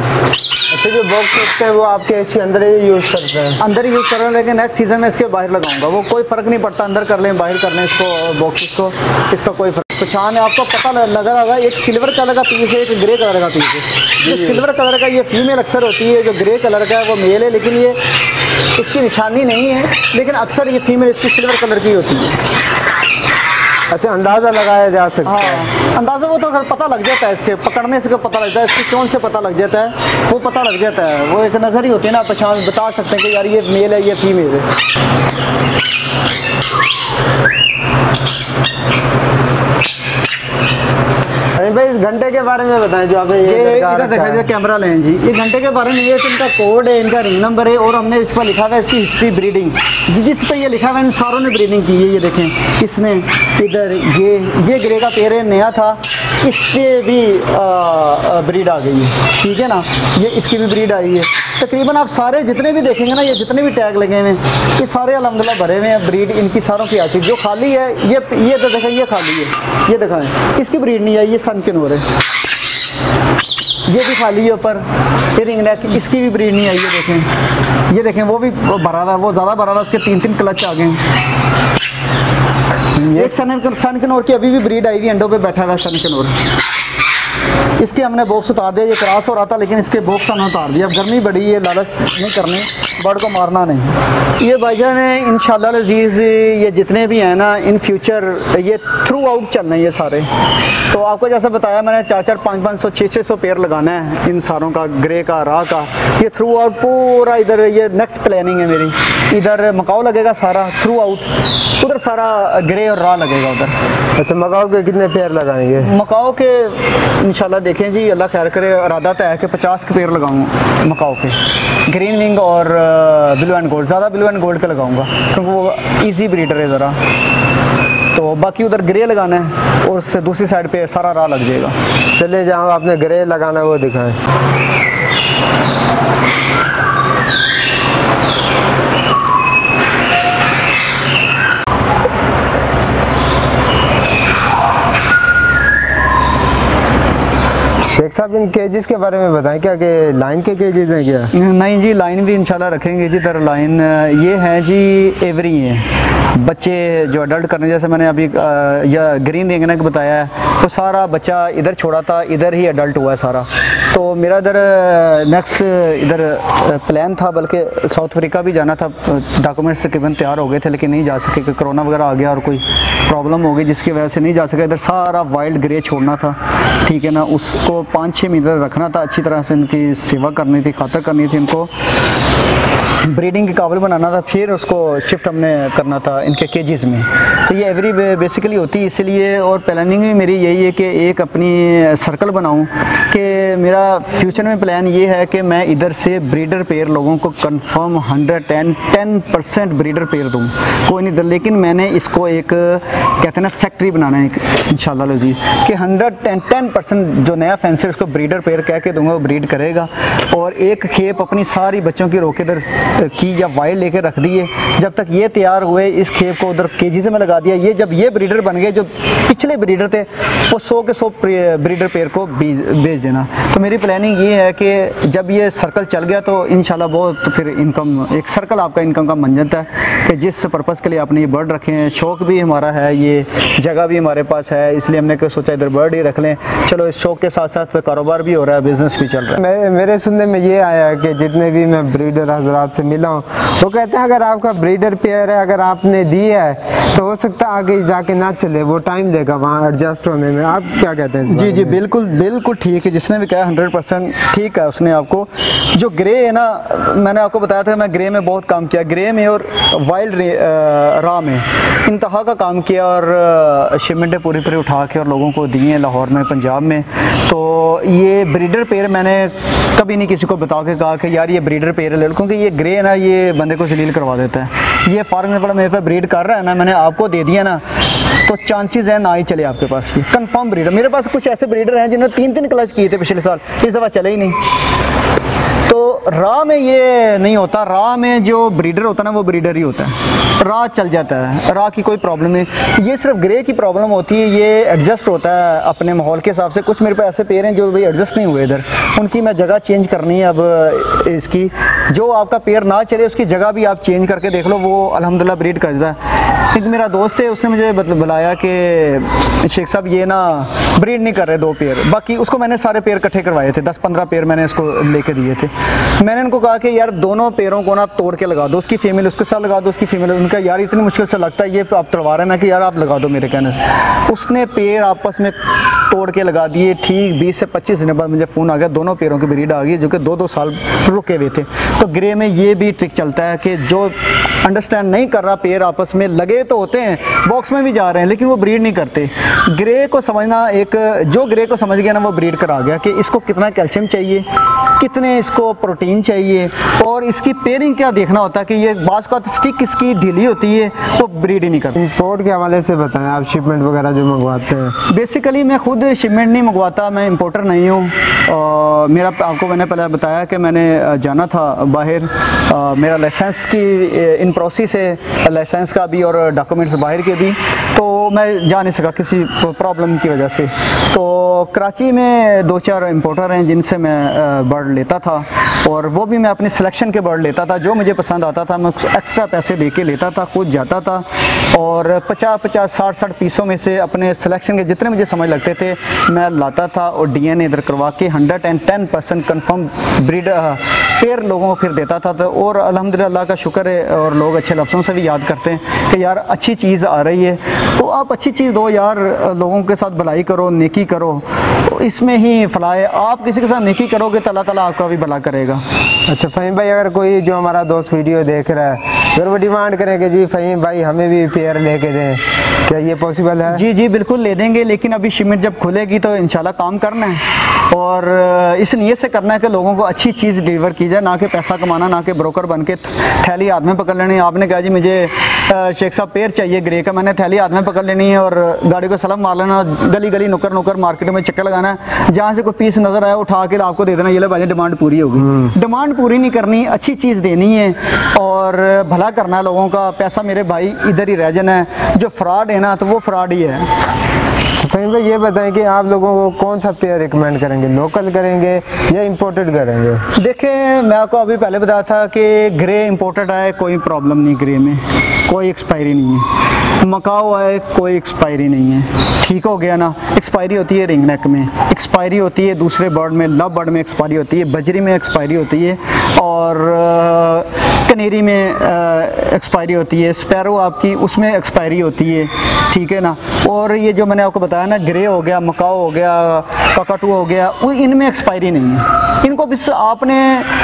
अच्छा, जो बॉक्स होते हैं वो आपके इसके अंदर ही यूज़ करते हैं? अंदर ही यूज़ कर रहे हैं, लेकिन नेक्स्ट सीज़न में इसके बाहर लगाऊंगा, वो कोई फ़र्क नहीं पड़ता, अंदर कर लें बाहर कर लें इसको बॉक्सेस को, इसका कोई फ़र्क। पहचान है आपको पता लगा होगा, एक सिल्वर कलर का पीस है, एक ग्रे कलर का पीस है। जो सिल्वर कलर का ये फीमेल अक्सर होती है, जो ग्रे कलर का है वो मेल है, लेकिन ये इसकी निशानी नहीं है, लेकिन अक्सर ये फीमेल इसकी सिल्वर कलर की होती है। अच्छा, अंदाज़ा लगाया जा सकता है? हाँ, अंदाज़ा वो तो पता लग जाता है, इसके पकड़ने से पता लगता है, इसकी चोंच से पता लग जाता है, वो पता लग जाता है, वो एक नज़र ही होती है ना, पहचान बता सकते हैं कि यार ये मेल है ये फीमेल है। अरे भाई इस घंटे के बारे में बताएं जो आपने ये इधर दिखाइए, कैमरा लें जी। ये घंटे के बारे में, ये तो इनका कोड है, इनका रिंग नंबर है, और हमने इस पर लिखा हुआ है इसकी हिस्ट्री ब्रीडिंग, जिस पे ये लिखा हुआ है इन सारों ने ब्रीडिंग की है। ये देखें इसने इधर ये ग्रे का पेड़ नया था, इस पे भी ब्रीड आ गई है, ठीक है ना, ये इसकी भी ब्रीड आई है। तकरीबन आप सारे जितने भी देखेंगे ना, ये जितने भी टैग लगे हुए हैं, ये सारे अल्हम्दुलिल्लाह भरे हुए हैं, ब्रीड इनकी सारों की अच्छी। जो खाली है ये तो देखें, ये खाली है, ये दिखाएं, इसकी ब्रीड नहीं आई, ये सन के नूर है, ये भी खाली है ऊपर, ये रिंग नेक, इसकी भी ब्रीड नहीं आई है। ये देखें वो भी भरा हुआ है, वो ज़्यादा भरा हुआ है, उसके 3-3 क्लच आ गए। एक सन के नूर की अभी भी ब्रीड आई हुई, अंडों पे बैठा हुआ है सन के नूर। इसके हमने बॉक्स उतार दिया, ये क्रॉस हो रहा था, लेकिन इसके बॉक्स हमने उतार दिया। अब गर्मी बड़ी है, लालच नहीं करनी, बर्ड को मारना नहीं। ये भाईजान है इंशाल्लाह अज़ीज़, ये जितने भी हैं ना, इन फ्यूचर ये थ्रू आउट चलना है ये सारे। तो आपको जैसा बताया मैंने, 4-4, 500, 600 पेयर लगाना है इन सारों का, ग्रे का, रा का, ये थ्रू आउट पूरा। इधर ये नेक्स्ट प्लानिंग है मेरी, इधर मकाओ लगेगा सारा थ्रू आउट, उधर सारा ग्रे और रा लगेगा उधर। अच्छा, मकाओ के कितने पेयर लगाएंगे? मकाओ के इंशाल्लाह देखें जी, अल्लाह खैर करे, इरादा तो है कि 50 के पेयर लगाऊँ मकाओ के, ग्रीन विंग और ब्लू एंड गोल्ड, ज़्यादा ब्लू एंड गोल्ड के लगाऊंगा क्योंकि वो इजी ब्रीडर है ज़रा। तो बाकी उधर ग्रे लगाना है और उससे दूसरी साइड पे सारा रा लग जाएगा। चलिए, जहाँ आपने ग्रे लगाना है वो दिखाएं। शेख साहब इन केजेस के बारे में बताएं, क्या कि लाइन के केजेस हैं क्या? नहीं जी, लाइन भी इंशाल्लाह रखेंगे जी। इधर लाइन ये है जी, एवरी हैं बच्चे जो अडल्ट करने, जैसे मैंने अभी या ग्रीन रेंगना को बताया है, तो सारा बच्चा इधर छोड़ा था, इधर ही अडल्ट हुआ है सारा। तो मेरा इधर नेक्स्ट इधर प्लान था, बल्कि साउथ अफ्रीका भी जाना था, डॉक्यूमेंट्स तकरीबन तैयार हो गए थे, लेकिन नहीं जा सके क्योंकि कोरोना वगैरह आ गया और कोई प्रॉब्लम हो गई जिसकी वजह से नहीं जा सका। इधर सारा वाइल्ड ग्रे छोड़ना था, ठीक है ना, उसको 5-6 महीने रखना था, अच्छी तरह से इनकी सेवा करनी थी, खातर करनी थी, इनको ब्रीडिंग के काबिल बनाना था, फिर उसको शिफ्ट हमने करना था इनके केजेस में। तो ये एवरी बेसिकली होती है इसलिए, और प्लानिंग भी मेरी यही है कि एक अपनी सर्कल बनाऊं कि मेरा फ्यूचर में प्लान ये है कि मैं इधर से ब्रीडर पेयर लोगों को कंफर्म 110% ब्रीडर पेयर दूं, कोई नहीं इधर, लेकिन मैंने इसको एक कहते हैं ना फैक्ट्री बनाना है इंशाल्लाह लो जी, कि 110% जो नया फैंसर उसको ब्रीडर पेयर कह के दूंगा, वो ब्रीड करेगा। और एक खेप अपनी सारी बच्चों की रोके इधर की या वाइल्ड लेके रख दिए, जब तक ये तैयार हुए इस खेप को उधर केजीज में लगा दिया। ये जब ये ब्रीडर बन गए, जो पिछले ब्रीडर थे वो 100 के 100 ब्रीडर पेयर को भेज देना। तो मेरी प्लानिंग ये है कि जब ये सर्कल चल गया तो इंशाल्लाह बहुत फिर इनकम, एक सर्कल आपका इनकम का बन जाता है कि जिस पर्पज़ के लिए आपने ये बर्ड रखे हैं, शौक़ भी हमारा है, ये जगह भी हमारे पास है, इसलिए हमने सोचा इधर बर्ड ही रख लें। चलो इस शौक़ के साथ साथ कारोबार भी हो रहा है, बिज़नेस भी चल रहा है। मेरे सुनने में ये आया है कि जितने भी मैं ब्रीडर हजरात से मिला हूँ, वो कहते हैं अगर आपका ब्रीडर पेयर है, अगर आपने दिया है तो हो सकता है आगे जाके ना चले, वो टाइम देगा वहाँ एडजस्ट होने में। आप क्या कहते हैं? जी जी, बिल्कुल बिल्कुल ठीक है, जिसने भी कहा 100% ठीक है उसने। आपको जो ग्रे है ना, मैंने आपको बताया था मैं ग्रे में बहुत काम किया, ग्रे में और वाइल्ड रा में इंतहा का काम किया, और शिपमेंटें पूरी पूरी उठा के और लोगों को दिए हैं लाहौर में, पंजाब में। तो ये ब्रीडर पेयर मैंने कभी नहीं किसी को बता के कहा कि यार ये ब्रीडर पेयर ले लो, क्योंकि ये ग्रे है ना, ये बंदे को जलील करवा देता है। ये फॉर एग्जाम्पल मेरे पे ब्रीड कर रहा है ना, मैंने आपको दे दिया ना, तो चांसेस है ना ही चले आपके पास की कंफर्म ब्रीडर। मेरे पास कुछ ऐसे ब्रीडर हैं जिन्होंने 3-3 क्लच किए थे पिछले साल, इस दफ़ा चले ही नहीं। तो रा में ये नहीं होता, रा में जो ब्रीडर होता है ना वो ब्रीडर ही होता है, रा चल जाता है, रा की कोई प्रॉब्लम नहीं। ये सिर्फ ग्रे की प्रॉब्लम होती है, ये एडजस्ट होता है अपने माहौल के हिसाब से। कुछ मेरे पास ऐसे पेयर हैं जो भाई एडजस्ट नहीं हुए इधर, उनकी मैं जगह चेंज करनी है अब इसकी। जो आपका पेयर ना चले उसकी जगह भी आप चेंज करके देख लो, वो अल्हम्दुलिल्लाह ब्रीड कर देता है। एक मेरा दोस्त है, उसने मुझे बुलाया कि शेख साहब ये ना ब्रीड नहीं कर रहे 2 पेयर, बाकी उसको मैंने सारे पेयर इकट्ठे करवाए थे, 10-15 पेयर मैंने इसको लेके दिए थे। मैंने उनको कहा कि यार दोनों पेयरों को ना आप तोड़ के लगा दो, उसकी फीमेल उसके साथ लगा दो, उसकी फीमेल। उनका यार इतनी मुश्किल से लगता है ये आप तड़वा रहे हैं ना, कि यार आप लगा दो मेरे कहने से। उसने पेयर आपस में तोड़ के लगा दिए। ठीक 20 से 25 दिन बाद मुझे फ़ोन आ गया, दोनों पेयरों की ब्रीड आ गई जो कि 2-2 साल रुके हुए थे। तो ग्रे में ये भी ट्रिक चलता है कि जो अंडरस्टैंड नहीं कर रहा, पेयर आपस में लगे तो होते हैं, बॉक्स में भी जा रहे हैं, लेकिन वो ब्रीड नहीं करते। ग्रे को समझना, एक जो ग्रे को समझ गया ना वो ब्रीड करा गया कि इसको कितना कैल्शियम चाहिए, कितने इसको प्रोटीन चाहिए, और इसकी पेयरिंग क्या देखना होता है कि ये बास का स्टिक इसकी ढीली होती है, वो ब्रीड ही नहीं करता। इंपोर्ट के हवाले से बताएं, आप शिपमेंट वगैरह जो मंगवाते हैं। बेसिकली मैं खुद शिपमेंट नहीं मंगवाता, मैं इंपोर्टर नहीं हूँ। मेरा आपको मैंने पहले बताया कि मैंने जाना था बाहर, मेरा लाइसेंस की इन प्रोसेस है, लाइसेंस का भी और डॉक्यूमेंट्स बाहर के भी, तो मैं जा नहीं सका किसी प्रॉब्लम की वजह से। तो कराची में 2-4 इंपोर्टर हैं जिनसे मैं बर्ड लेता था, और वो भी मैं अपनी सिलेक्शन के बर्ड लेता था, जो मुझे पसंद आता था मैं एक्स्ट्रा पैसे दे के लेता था, खुद जाता था, और 50-50, 60-60 पीसों में से अपने सिलेक्शन के जितने मुझे समझ लगते थे मैं लाता था, और DNA इधर करवा के 110% कन्फर्म ब्रीड पेयर लोगों को फिर देता था। तो और अल्हम्दुलिल्लाह अल्लाह का शुक्र है, और लोग अच्छे लफ्ज़ों से भी याद करते हैं कि यार अच्छी चीज़ आ रही है, तो आप अच्छी चीज़ दो यार, लोगों के साथ भलाई करो, नेकी करो, इसमें ही फलाह है। आप किसी के साथ नेकी करोगे तो अल्लाह ताला आपका भी भला करेगा। अच्छा फ़हीम भाई, अगर कोई जो हमारा दोस्त वीडियो देख रहा है, अगर वो डिमांड करें कि जी फ़हीम भाई हमें भी पेयर लेके दें, क्या ये पॉसिबल है? जी जी बिल्कुल ले देंगे, लेकिन अभी शिपमेंट जब खुलेगी तो इंशाल्लाह काम करना है, और इस नीयत से करना है कि लोगों को अच्छी चीज़ डिलीवर की जाए, ना कि पैसा कमाना, ना कि ब्रोकर बन के थैली हाथ में पकड़ लेनी। आपने कहा जी मुझे शेख साहब पेयर चाहिए ग्रे का, मैंने थैली हाथ में पकड़ लेनी है और गाड़ी को सलाम मार लेना, गली गली नुकर नुकर मार्केट में चक्कर लगाना है, जहाँ से कोई पीस नज़र आया उठा के आपको दे देना, ये ले भाई डिमांड पूरी होगी। डिमांड पूरी नहीं करनी, अच्छी चीज़ देनी है और भला करना है लोगों का। पैसा मेरे भाई इधर ही रह जाना है, जो फ्रॉड है ना तो वो फ्रॉड ही है। फहीम भाई ये बताएं कि आप लोगों को कौन सा पेयर रिकमेंड करेंगे, लोकल करेंगे या इंपोर्टेड करेंगे? देखें, मैं आपको अभी पहले बताया था कि ग्रे इंपोर्टेड आए कोई प्रॉब्लम नहीं, ग्रे में कोई एक्सपायरी नहीं है। मकाओ आए कोई एक्सपायरी नहीं है, ठीक हो गया ना। एक्सपायरी होती है रिंग नेक में, एक्सपायरी होती है दूसरे बर्ड में, लव बर्ड में एक्सपायरी होती है, बजरी में एक्सपायरी होती है, और कनेरी में एक्सपायरी होती है, स्पैरो आपकी उसमें एक्सपायरी होती है, ठीक है ना। और ये जो मैंने आपको बताया ना, ग्रे हो गया, मकाओ हो गया, काकाटू हो गया, इनमें एक्सपायरी नहीं है। इनको बस आपने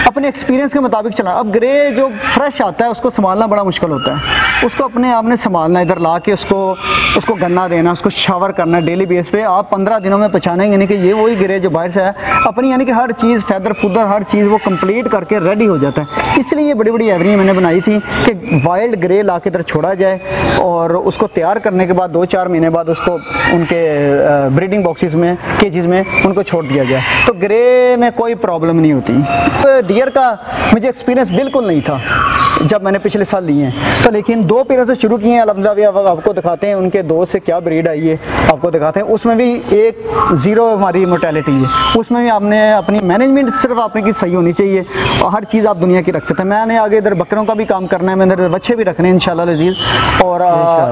अपने एक्सपीरियंस के मुताबिक चलाना। अब ग्रे जो फ्रेश आता है उसको संभालना बड़ा मुश्किल होता है, उसको अपने आपने संभालना, इधर ला के उसको गन्ना देना, उसको शावर करना डेली बेस पे। आप 15 दिनों में पहचानेंगे नहीं कि ये वही ग्रे जो बाहर से है। अपनी यानी कि हर चीज़ फैदर फुदर हर चीज़ वो कंप्लीट करके रेडी हो जाता है। इसलिए ये बड़ी बड़ी एवरियाँ मैंने बनाई थी कि वाइल्ड ग्रे ला के इधर छोड़ा जाए और उसको तैयार करने के बाद 2-4 महीने बाद उसको उनके ब्रीडिंग बॉक्सेस में, केजेस में उनको छोड़ दिया जाए, तो ग्रे में कोई प्रॉब्लम नहीं होती। डियर का मुझे एक्सपीरियंस बिल्कुल नहीं था जब मैंने पिछले साल लिए हैं, तो लेकिन 2 पेयरों से शुरू किए हैं अल्हम्दुलिल्लाह। आपको दिखाते हैं उनके 2 से क्या ब्रीड आई है, आपको दिखाते हैं। उसमें भी 0 हमारी मोर्टेलिटी है, उसमें भी आपने अपनी मैनेजमेंट सिर्फ आपने की सही होनी चाहिए और हर चीज़ आप दुनिया की रख सकते हैं। मैंने आगे इधर बकरों का भी काम करना है, मैंने इधर बच्चे भी रखने हैं इंशाल्लाह लजीज, और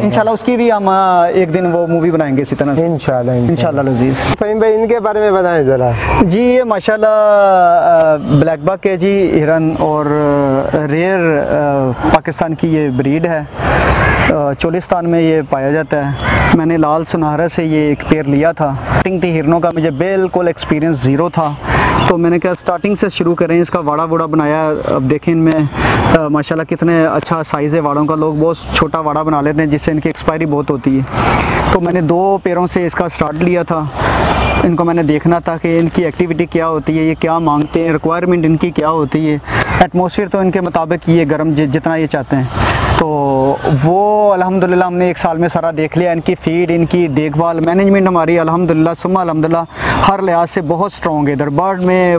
इंशाल्लाह उसकी भी हम एक दिन वो मूवी बनाएंगे इसी तरह से इंशाल्लाह लजीज। फहीम भाई इनके बारे में बताएं ज़रा। जी ये माशाल्लाह ब्लैक बक है जी, हिरन और रेयर पाकिस्तान की ये ब्रीड है, चोलिस्तान में ये पाया जाता है। मैंने लाल सुनहरा से ये एक पेयर लिया था। स्टार्टिंग थी हिरनों का मुझे बिल्कुल एक्सपीरियंस ज़ीरो था, तो मैंने कहा स्टार्टिंग से शुरू करें। इसका वाड़ा वूड़ा बनाया, अब देखें इनमें माशाल्लाह कितने अच्छा साइज़ है वाड़ों का। लोग बहुत छोटा वाड़ा बना लेते हैं जिससे इनकी एक्सपायरी बहुत होती है। तो मैंने 2 पेयरों से इसका स्टार्ट लिया था। इनको मैंने देखना था कि इनकी एक्टिविटी क्या होती है, ये क्या मांगते हैं, रिक्वायरमेंट इनकी क्या होती है। एटमॉस्फेयर तो इनके मुताबिक ये गर्म जितना ये चाहते हैं, तो वो अल्हम्दुलिल्लाह हमने 1 साल में सारा देख लिया। इनकी फ़ीड, इनकी देखभाल, मैनेजमेंट हमारी अल्हम्दुलिल्लाह सुम्मा अल्हम्दुलिल्लाह हर लिहाज से बहुत स्ट्रॉन्ग है इधर बर्ड में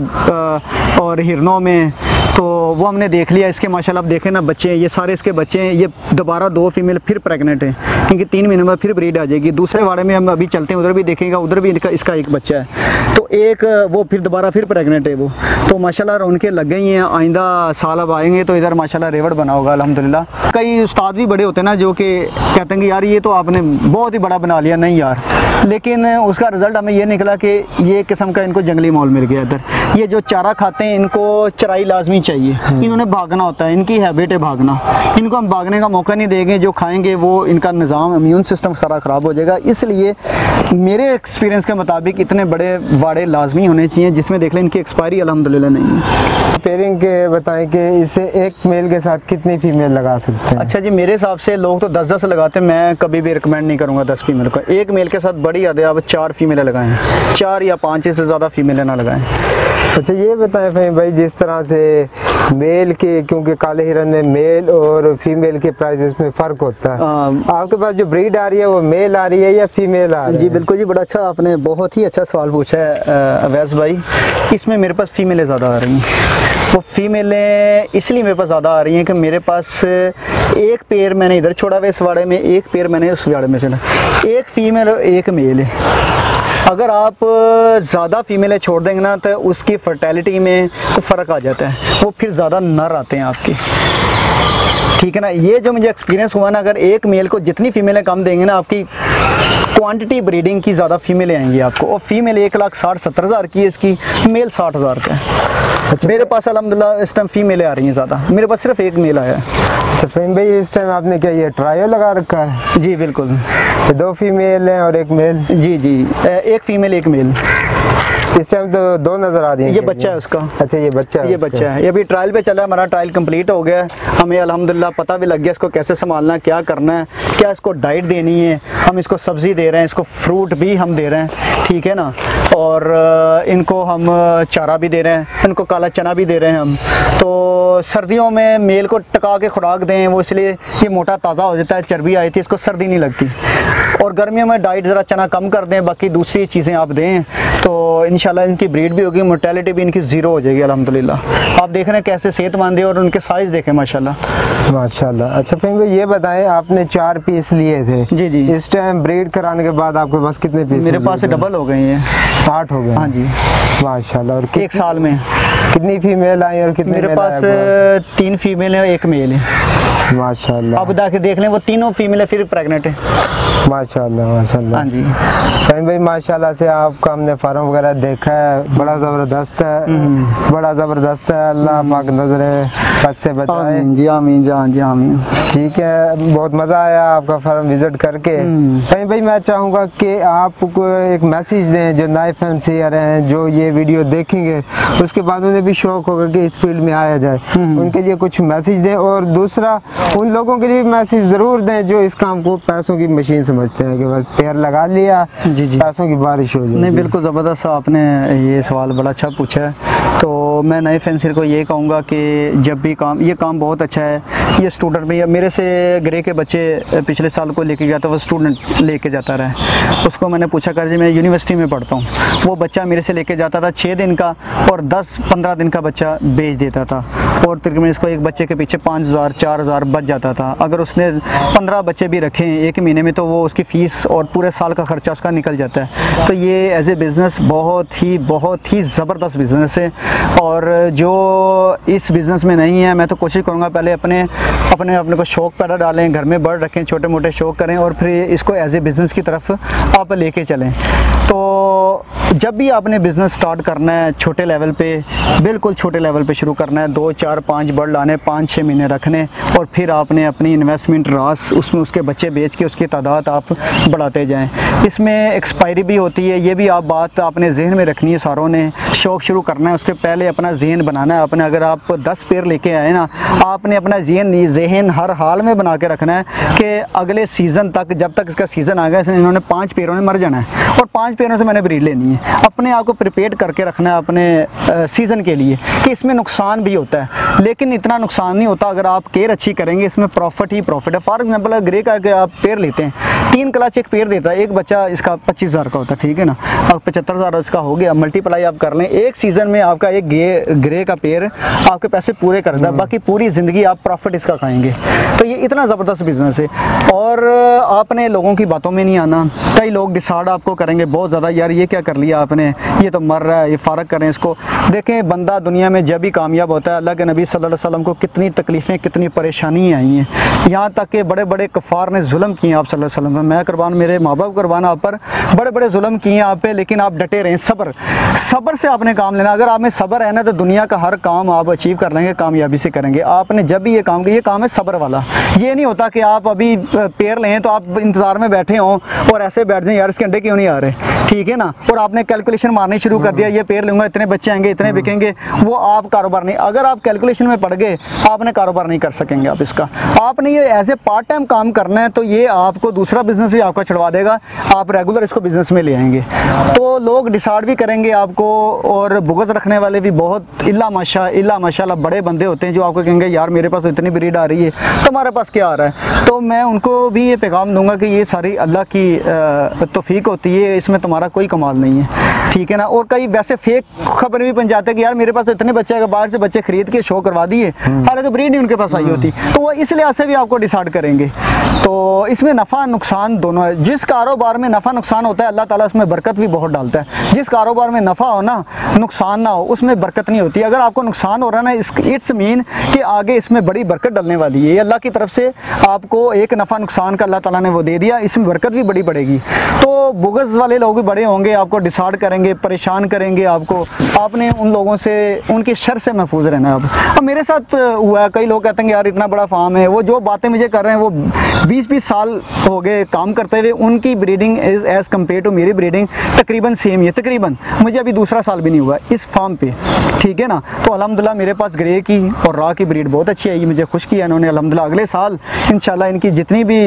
और हिरनों में। तो वो हमने देख लिया। इसके माशाल्लाह आप देखें ना बच्चे हैं, ये सारे इसके बच्चे हैं। ये दोबारा 2 फीमेल फिर प्रेग्नेंट हैं, क्योंकि 3 महीने में फिर ब्रीड आ जाएगी। दूसरे वाड़े में हम अभी चलते हैं, उधर भी देखेंगे, उधर भी इसका एक बच्चा है, तो एक वो फिर दोबारा फिर प्रेग्नेंट है वो। तो माशाल्लाह रौनकें लग गई हैं। आइंदा साल अब आएंगे तो इधर माशाल्लाह रेवड़ बना होगा अल्हम्दुलिल्लाह। कई उस्ताद भी बड़े होते हैं ना जो कि कहते हैं कि यार ये तो आपने बहुत ही बड़ा बना लिया। नहीं यार, लेकिन उसका रिज़ल्ट हमें ये निकला कि ये किस्म का इनको जंगली माहौल मिल गया इधर। ये जो चारा खाते हैं इनको चराई लाजमी चाहिए, इन्होंने भागना होता है, इनकी हैबिट है भागना। इनको हम भागने का मौका नहीं देंगे, जो खाएंगे वो इनका निज़ाम इम्यून सिस्टम सारा ख़राब हो जाएगा। इसलिए मेरे एक्सपीरियंस के मुताबिक इतने बड़े वाड़े लाजमी होने चाहिए जिसमें देख लें इनकी एक्सपायरी अल्हम्दुलिल्लाह नहीं है। पेयरिंग के बताएं कि इसे एक मेल के साथ कितनी फीमेल लगा सकते हैं? अच्छा जी, मेरे हिसाब से लोग तो 10-10 लगाते हैं, मैं कभी भी रिकमेंड नहीं करूँगा 10 फीमेल को। एक मेल के साथ बड़ी हद है आप 4 फीमेलें लगाएं, 4 या 5 से ज़्यादा फीमेलें ना लगाएं। अच्छा ये बताएं फहीम भाई, जिस तरह से मेल के, क्योंकि काले हिरन में मेल और फीमेल के प्राइसेस में फ़र्क होता है, आपके पास जो ब्रीड आ रही है वो मेल आ रही है या फीमेल आ रही है? जी बिल्कुल जी, बड़ा अच्छा, आपने बहुत ही अच्छा सवाल पूछा है अवैस भाई। इसमें मेरे पास फ़ीमेलें ज़्यादा आ रही हैं। वो फ़ीमेलें इसलिए मेरे पास ज़्यादा आ रही हैं कि मेरे पास एक पेयर मैंने इधर छोड़ा हुआ इस वाड़े में, एक पेयर मैंने उस वाड़े में चला, एक फ़ीमेल और एक मेल है। अगर आप ज़्यादा फीमेलें छोड़ देंगे ना तो उसकी फर्टिलिटी में तो फ़र्क आ जाता है, वो फिर ज़्यादा नर आते हैं आपके, ठीक है ना। ये जो मुझे एक्सपीरियंस हुआ ना, अगर एक मेल को जितनी फीमेलें कम देंगे ना, आपकी क्वांटिटी ब्रीडिंग की ज़्यादा फीमेलें आएंगी आपको। और फीमेल 1,60,70,000 की है इसकी, मेल 60,000 का है। अच्छा, मेरे पास अल्हम्दुलिल्लाह इस टाइम फीमेलें आ रही हैं ज़्यादा, मेरे पास सिर्फ एक मेल आया है। अच्छा फहीम भाई, इस टाइम आपने क्या ये ट्रायल लगा रखा है? जी बिल्कुल, 2 फीमेल हैं और एक मेल? जी जी, एक फीमेल एक मेल। इस टाइम तो 2 नज़र आ रही है। ये बच्चा है उसका। अच्छा ये बच्चा है, ये बच्चा है। ये अभी ट्रायल पे चल रहा है, हमारा ट्रायल कंप्लीट हो गया है। हमें अल्हम्दुलिल्लाह पता भी लग गया इसको कैसे संभालना है, क्या करना है, क्या इसको डाइट देनी है। हम इसको सब्ज़ी दे रहे हैं, इसको फ्रूट भी हम दे रहे हैं, ठीक है ना। और इनको हम चारा भी दे रहे हैं, इनको काला चना भी दे रहे हैं हम। तो सर्दियों में मेल को टका के खुराक दें, वो इसलिए ये मोटा ताज़ा हो जाता है, चर्बी आई थी, इसको सर्दी नहीं लगती। और गर्मियों में डाइट ज़रा चना कम कर दें, बाकी दूसरी चीज़ें आप दें तो इंशाल्लाह इनकी ब्रीड भी होगी, मोर्टेलिटी भी इनकी ज़ीरो हो जाएगी अल्हम्दुलिल्लाह। आप देख रहे हैं कैसे सेहतमंद है और उनके साइज़ देखें माशाल्लाह माशाल्लाह। अच्छा फ़हीम भाई ये बताएं, आपने 4 पीस लिए थे जी जी, इस टाइम ब्रीड कराने के बाद आपके पास कितने पीस? मेरे पास डबल हो गए हैं, 8 हो गए। हाँ जी माशाल्लाह। और एक साल में कितनी फीमेल आई और कितने मेरे मेल पास आए? 3 फीमेल है और 1 मेल है। माशाल्लाह। आप जाके देख लें, वो तीनों फीमेल है फिर प्रेग्नेंट है। माशाल्लाह माशाल्लाह। हाँ जी फ़हीम भाई माशाल्लाह से आपका हमने फार्म वगैरह देखा है, बड़ा ज़बरदस्त है, बड़ा ज़बरदस्त है। अल्लाह पाक नज़रें बद से बचाए। आमीन जी, आमीन जी, हाँ जी आमीन। ठीक है, बहुत मज़ा आया आपका फार्म विज़िट करके। फ़हीम भाई मैं चाहूँगा कि आपको एक मैसेज दें जो नए फैंसियर हैं, जो ये वीडियो देखेंगे उसके बाद उन्हें भी शौक़ होगा कि इस फील्ड में आया जाए, उनके लिए कुछ मैसेज दें। और दूसरा उन लोगों के लिए मैसेज ज़रूर दें जो इस काम को पैसों की मशीन समझते हैं कि बस पेड़ लगा लिया जी जी, पैसों की बारिश हो जाए। नहीं बिल्कुल ज़बरदस्त आपने ये सवाल बड़ा अच्छा पूछा है। तो मैं नए फैंसियर को ये कहूँगा कि जब भी ये काम बहुत अच्छा है। ये स्टूडेंट भी मेरे से ग्रे के बच्चे पिछले साल को लेके गया था, वो स्टूडेंट लेके जाता रहा, उसको मैंने पूछा कर जी मैं यूनिवर्सिटी में पढ़ता हूँ, वो बच्चा मेरे से लेके जाता था 6 दिन का और 10-15 दिन का बच्चा बेच देता था और तकरीबन इसको एक बच्चे के पीछे 5,000-4,000 बच जाता था। अगर उसने 15 बच्चे भी रखे हैं एक महीने में तो वो उसकी फ़ीस और पूरे साल का खर्चा उसका निकल जाता है। तो ये एज ए बिज़नेस बहुत ही ज़बरदस्त बिज़नेस है। और जो इस बिज़नेस में नहीं है, मैं तो कोशिश करूँगा पहले अपने को शौक़ पैदा डालें, घर में बर्ड रखें, छोटे मोटे शौक़ करें और फिर इसको एज ए बिज़नेस की तरफ आप लेके चलें। तो जब भी आपने बिज़नेस स्टार्ट करना है छोटे लेवल पे, बिल्कुल छोटे लेवल पे शुरू करना है, 2, 4, 5 बर्ड लाने, 5-6 महीने रखने और फिर आपने अपनी इन्वेस्टमेंट रास उसमें उसके बच्चे बेच के उसकी तादाद आप बढ़ाते जाएं। इसमें एक्सपायरी भी होती है, ये भी आप बात आपने जहन में रखनी है। सारों ने शौक़ शुरू करना है उसके पहले अपना जहन बनाना है। अपने अगर आप 10 पेड़ लेके आए ना, आपने अपना जहन हर हाल में बना के रखना है कि अगले सीज़न तक, जब तक इसका सीज़न आ गया इन्होंने 5 पेड़ों में मर जाना है और 5 पेड़ों से मैंने ब्रीड लेनी है। अपने आप को प्रिपेयर करके रखना है अपने सीज़न के लिए कि इसमें नुकसान भी होता है लेकिन इतना नुकसान नहीं होता अगर आप केयर अच्छी करेंगे, इसमें प्रॉफिट ही प्रॉफिट है। फॉर एग्जांपल ग्रे का कि आप पेड़ लेते हैं, 3 क्लच एक पेड़ देता है, एक बच्चा इसका 25,000 का होता है, ठीक है ना। अब 75,000 इसका हो गया, मल्टीप्लाई आप कर लें, एक सीज़न में आपका एक ग्रे का पेड़ आपके पैसे पूरे कर देता है, बाकी पूरी ज़िंदगी आप प्रॉफिट इसका खाएंगे। तो ये इतना ज़बरदस्त बिज़नेस है और आपने लोगों की बातों में नहीं आना। कई लोग डिसाइड आपको करेंगे बहुत ज़्यादा, यार ये क्या कर लिया आपने, ये तो मर रहा है, ये फ़ारग करें इसको। देखें बंदा दुनिया में जब भी कामयाब होता है, अल्लाह के नबी सल्लल्लाहु अलैहि वसल्लम को कितनी तकलीफ़ें कितनी परेशानी आई हैं, यहाँ तक कि बड़े बड़े कफ़ार ने जुल्म किए आप सल्लल्लाहु अलैहि वसल्लम। मैं कुर्बान, मेरे माँ बाप कुर्बान आप पर, बड़े बड़े जुल्म किए आप पे, लेकिन आप डटे रहें। सब्र से आपने काम लेना। अगर आप में सब्र है ना तो दुनिया का हर काम आप अचीव कर लेंगे, कामयाबी से करेंगे। आपने जब भी ये काम किया, ये काम है सब्र वाला। ये नहीं होता कि आप अभी पेड़ लें तो आप इंतज़ार में बैठे हों और ऐसे बैठ जाएं यार इसके अंडे क्यों नहीं आ रहे, ठीक है ना, और आपने कैलकुलेशन मारनी शुरू कर दिया, ये पेड़ लूँगा इतने बच्चे आएंगे इतने बिकेंगे, वो आप कारोबार नहीं। अगर आप कैलकुलेशन में पड़ गए आपने कारोबार नहीं कर सकेंगे आप इसका। आपने ये एज ए पार्ट टाइम काम करना है तो ये आपको दूसरा बिजनेस ही आपका छुड़वा देगा, आप रेगुलर इसको बिजनेस में ले आएंगे। तो लोग डिसाइड भी करेंगे आपको और बुग़्ज़ रखने वाले भी बहुत इल्ला माशाल्लाह बड़े बंदे होते हैं जो आपको कहेंगे यार मेरे पास इतनी ब्रीड आ रही है, तुम्हारे पास क्या आ रहा है। तो मैं उनको भी ये पैगाम दूंगा कि ये सारी अल्लाह की तौफीक होती है, इसमें तुम्हारा कोई कमाल नहीं है, ठीक है ना। और कई वैसे फेक खबर भी बन जाते हैं कि यार मेरे पास तो इतने बच्चे हैं, बाहर से बच्चे खरीद के शो करवा दिए, हालांकि ब्रीड नहीं उनके पास आई होती। तो वो इस लिहाज से भी आपको डिसाइड करेंगे। तो इसमें नफ़ा नुकसान दोनों है। जिस कारोबार में नफ़ा नुकसान होता है अल्लाह ताला उसमें बरकत भी बहुत डालता है। जिस कारोबार में नफ़ा हो ना, नुकसान ना हो, उसमें बरकत नहीं होती। अगर आपको नुकसान हो रहा है ना, इट्स मीन कि आगे इसमें बड़ी बरकत डलने वाली है। ये अल्लाह की तरफ से आपको एक नफ़ा नुकसान का अल्लाह ताला ने वो दे दिया, इसमें बरकत भी बड़ी बढ़ेगी। तो बुग़्ज़ वाले लोग भी बड़े होंगे, आपको डिसाइड करेंगे, परेशान करेंगे आपको। आपने उन लोगों से, उनके शर से महफूज रहना है। अब मेरे साथ हुआ है, कई लोग कहते हैं यार इतना बड़ा फार्म है, वो जो बातें मुझे कर रहे हैं वो 20-20 साल हो गए काम करते हुए, उनकी breeding is as compare to मेरी ब्रीडिंग तकरीबन सेम ही है। तकरीबन मुझे अभी दूसरा साल भी नहीं हुआ इस फार्म पे, ठीक है ना। तो अल्हम्दुलिल्लाह मेरे पास ग्रे की और रॉ की ब्रीड बहुत अच्छी आई, मुझे खुश किया इन्होंने। अल्हम्दुलिल्लाह अगले साल इंशाल्लाह इनकी जितनी भी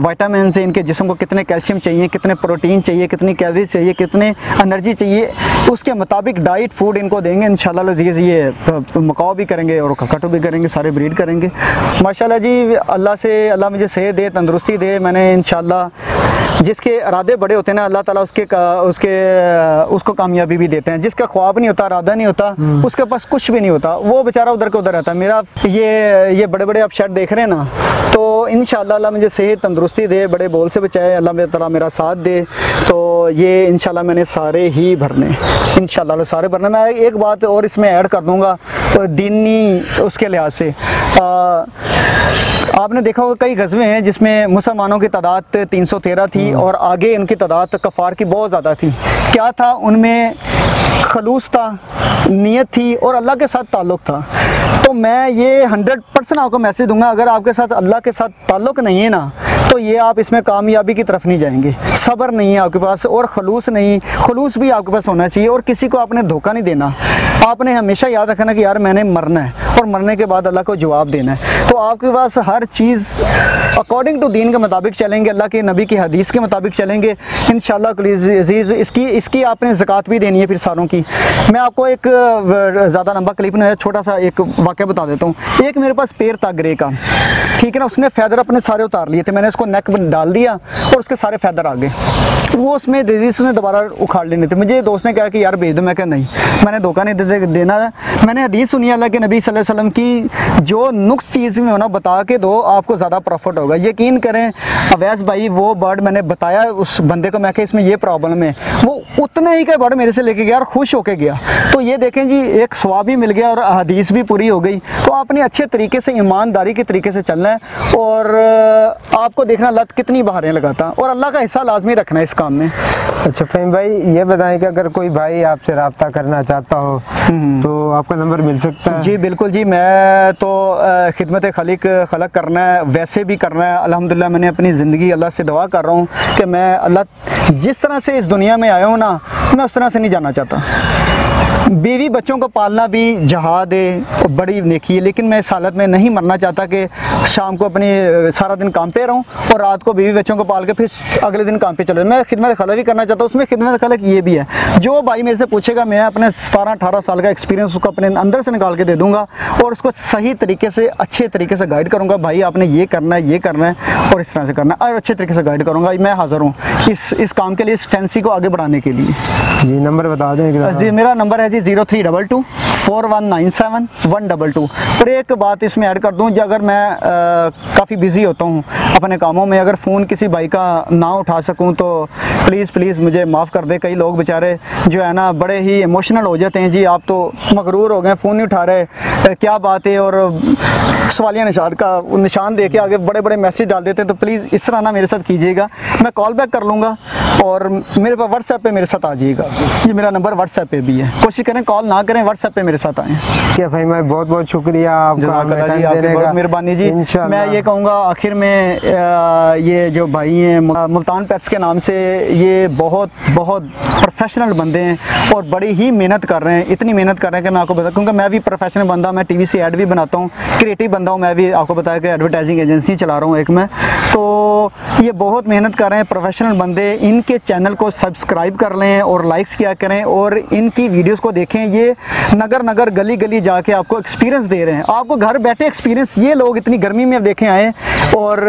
विटामिन है, इनके जिस्म को कितने कैल्शियम चाहिए, कितने प्रोटीन चाहिए, कितनी कैलोरीज चाहिए, कितने एनर्जी चाहिए, उसके मुताबिक डाइट फूड इनको देंगे इंशाल्लाह। लजीज़ ये मकाओ भी करेंगे और कटो भी करेंगे, सारे ब्रीड करेंगे माशाल्लाह जी। अल्लाह अल्लाह से अल्लाह मुझे सेहत दे, तंदुरुस्ती दे। मैंने इंशाल्लाह जिसके इरादे बड़े होते हैं ना, अल्लाह ताला उसको कामयाबी भी देते हैं। जिसका ख्वाब नहीं होता, इरादा नहीं होता, उसके पास कुछ भी नहीं होता, वो बेचारा उधर के उधर रहता है। मेरा ये बड़े बड़े आप शर्ट देख रहे हैं ना, तो इंशाल्लाह अल्लाह मुझे सेहत तंदुरुस्ती दे, बड़े बोल से बचाए, अल्लाह ताला मेरा साथ दे। तो ये इंशाल्लाह मैंने सारे ही भरने, इंशाल्लाह सारे भरने। मैं एक बात और इसमें ऐड कर दूँगा, तो दीनी उसके लिहाज से आपने देखा होगा कई गज़वे हैं जिसमें मुसलमानों की तादाद 313 थी और आगे इनकी तादाद कफ़ार की बहुत ज़्यादा थी। क्या था उनमें? खलूस था, नीयत थी और अल्लाह के साथ ताल्लुक़ था। तो मैं ये 100% आपको मैसेज दूंगा, अगर आपके साथ अल्लाह के साथ ताल्लुक़ नहीं है ना, तो ये आप इसमें कामयाबी की तरफ नहीं जाएंगे। सब्र नहीं है आपके पास और खलूस नहीं, खलूस भी आपके पास होना चाहिए और किसी को आपने धोखा नहीं देना। आपने हमेशा याद रखना कि यार मैंने मरना है और मरने के बाद अल्लाह को जवाब देना है। तो आपके पास हर चीज़ अकॉर्डिंग टू दीन के मुताबिक चलेंगे, अल्लाह के नबी की हदीस के मुताबिक चलेंगे इंशाअल्लाह अज़ीज़। इसकी आपने ज़कात भी देनी है फिर सारों की। मैं आपको एक ज़्यादा लंबा क्लिप नहीं है, छोटा सा एक वाक़या बता देता हूँ। एक मेरे पास पेड़ था ग्रे का, ठीक है ना, उसने फैदर अपने सारे उतार लिए थे। मैंने उसको नेक में डाल दिया और उसके सारे फैदर आ गए। वो उसमें उसने दोबारा उखाड़ लेने थे। मुझे दोस्त ने कहा कि यार भेज दो। मैं कहा नहीं, मैंने धोखा नहीं देना है। मैंने हदीस सुनी अल्लाह के नबी सल्लल्लाहु अलैहि वसल्लम की, जो नुक्स चीज़ में होना बता के दो, आपको ज़्यादा प्रॉफिट होगा। यकीन करें अवैस भाई, वो बर्ड मैंने बताया उस बंदे को, मैं कहा इसमें ये प्रॉब्लम है, वो उतने ही का बर्ड मेरे से लेके गया और खुश होके गया। तो ये देखें जी, एक सवाब भी मिल गया और हदीस भी पूरी हो गई। तो आपने अच्छे तरीके से, ईमानदारी के तरीके से चलना है और आपको देखना अल्लाह कितनी बहारें लगाता और अल्लाह का हिस्सा लाजमी रखना है इस काम में। अच्छा फ़हीम भाई, ये बताएं कि अगर कोई भाई आपसे रब्ता करना चाहता हो तो आपका नंबर मिल सकता है? जी बिल्कुल जी, मैं तो खिदमत खलक करना है, वैसे भी करना है। अल्हम्दुलिल्लाह मैंने अपनी ज़िंदगी अल्लाह से दुआ कर रहा हूँ कि मैं अल्लाह जिस तरह से इस दुनिया में आया हूँ ना, मैं उस तरह से नहीं जाना चाहता। बीवी बच्चों को पालना भी जहाद है और बड़ी नेकी है, लेकिन मैं इस हालत में नहीं मरना चाहता कि शाम को अपनी सारा दिन काम पे रहूं और रात को बीवी बच्चों को पाल के फिर अगले दिन काम पे चले। मैं खिदमत खलक भी करना चाहता हूँ। उसमें खिदमत खलक ये भी है, जो भाई मेरे से पूछेगा मैं अपने 17-18 साल का एक्सपीरियंस उसको अपने अंदर से निकाल के दे दूँगा और उसको सही तरीके से, अच्छे तरीके से गाइड करूँगा। भाई आपने ये करना है, ये करना है और इस तरह से करना है, और अच्छे तरीके से गाइड करूँगा। मैं हाज़िर हूँ इस काम के लिए, इस फैंसी को आगे बढ़ाने के लिए। जी नंबर बता दें। जी मेरा नंबर है जी 0322 4197 122। पर एक बात इसमें ऐड कर दूं, जो अगर मैं काफ़ी बिज़ी होता हूं अपने कामों में, अगर फ़ोन किसी भाई का ना उठा सकूं तो प्लीज़ मुझे माफ़ कर दे। कई लोग बेचारे जो है ना बड़े ही इमोशनल हो जाते हैं। जी आप तो मगरूर हो गए, फ़ोन नहीं उठा रहे, क्या बात है, और सवालिया निशान दे के आगे बड़े बड़े मैसेज डाल देते हैं। तो प्लीज़ इस तरह ना मेरे साथ कीजिएगा, मैं कॉल बैक कर लूँगा और मेरे पास व्हाट्सएप पे मेरे साथ आ जाइएगा। ये मेरा नंबर व्हाट्सएप पे भी है, कोशिश करें कॉल ना करें, व्हाट्सएप पे मेरे साथ आएँ। क्या भाई, मैं बहुत बहुत शुक्रिया आपका, बहुत मेहरबानी जी। मैं ये कहूँगा आखिर में, ये जो भाई हैं मुल्तान पेट्स के नाम से, ये बहुत प्रोफेशनल बंदे हैं और बड़ी ही मेहनत कर रहे हैं। इतनी मेहनत कर रहे हैं कि मैं आपको बता, क्योंकि मैं भी प्रोफेशनल बंदा, मैं टीवी से ऐड भी बनाता हूँ, क्रिएटिव बंदा हूँ। मैं भी आपको बताया कि एडवर्टाइजिंग एजेंसी चला रहा हूँ एक मैं। तो ये बहुत मेहनत कर रहे हैं, प्रोफेशनल बंदे। इनके चैनल को सब्सक्राइब कर लें और लाइक्स किया करें और इनकी वीडियोस को देखें। ये नगर गली गली जाके आपको एक्सपीरियंस दे रहे हैं, आपको घर बैठे एक्सपीरियंस। ये लोग इतनी गर्मी में अब देखें आए और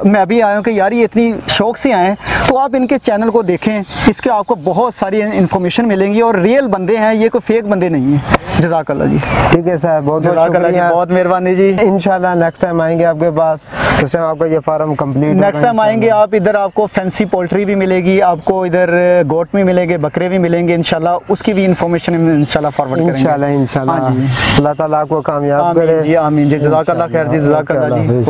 मैं भी आया हूँ कि यार ये इतनी शौक से आए, तो आप इनके चैनल को देखें, इसके आपको बहुत सारी इन्फॉर्मेशन मिलेंगी और रियल बंदे हैं, ये कोई फेक बंदे नहीं हैं। जज़ाकल्लाह जी। ठीक है सर, बहुत बहुत मेहरबानी जी। इंशाल्लाह नेक्स्ट टाइम आएंगे आपके पास, उस टाइम आपका ये फार्म कंप्लीट। नेक्स्ट टाइम आएंगे आप, इधर आपको फैंसी पोल्ट्री भी मिलेगी, आपको इधर गोट भी मिलेंगे, बकरे भी मिलेंगे इंशाल्लाह। उसकी भी इंफॉर्मेशन इंशाल्लाह फॉरवर्ड करेंगे इंशाल्लाह। अल्लाह ताला आपको कामयाब करे जी, आमीन जी। जज़ाकल्लाह खैर जी, जज़ाकल्लाह जी।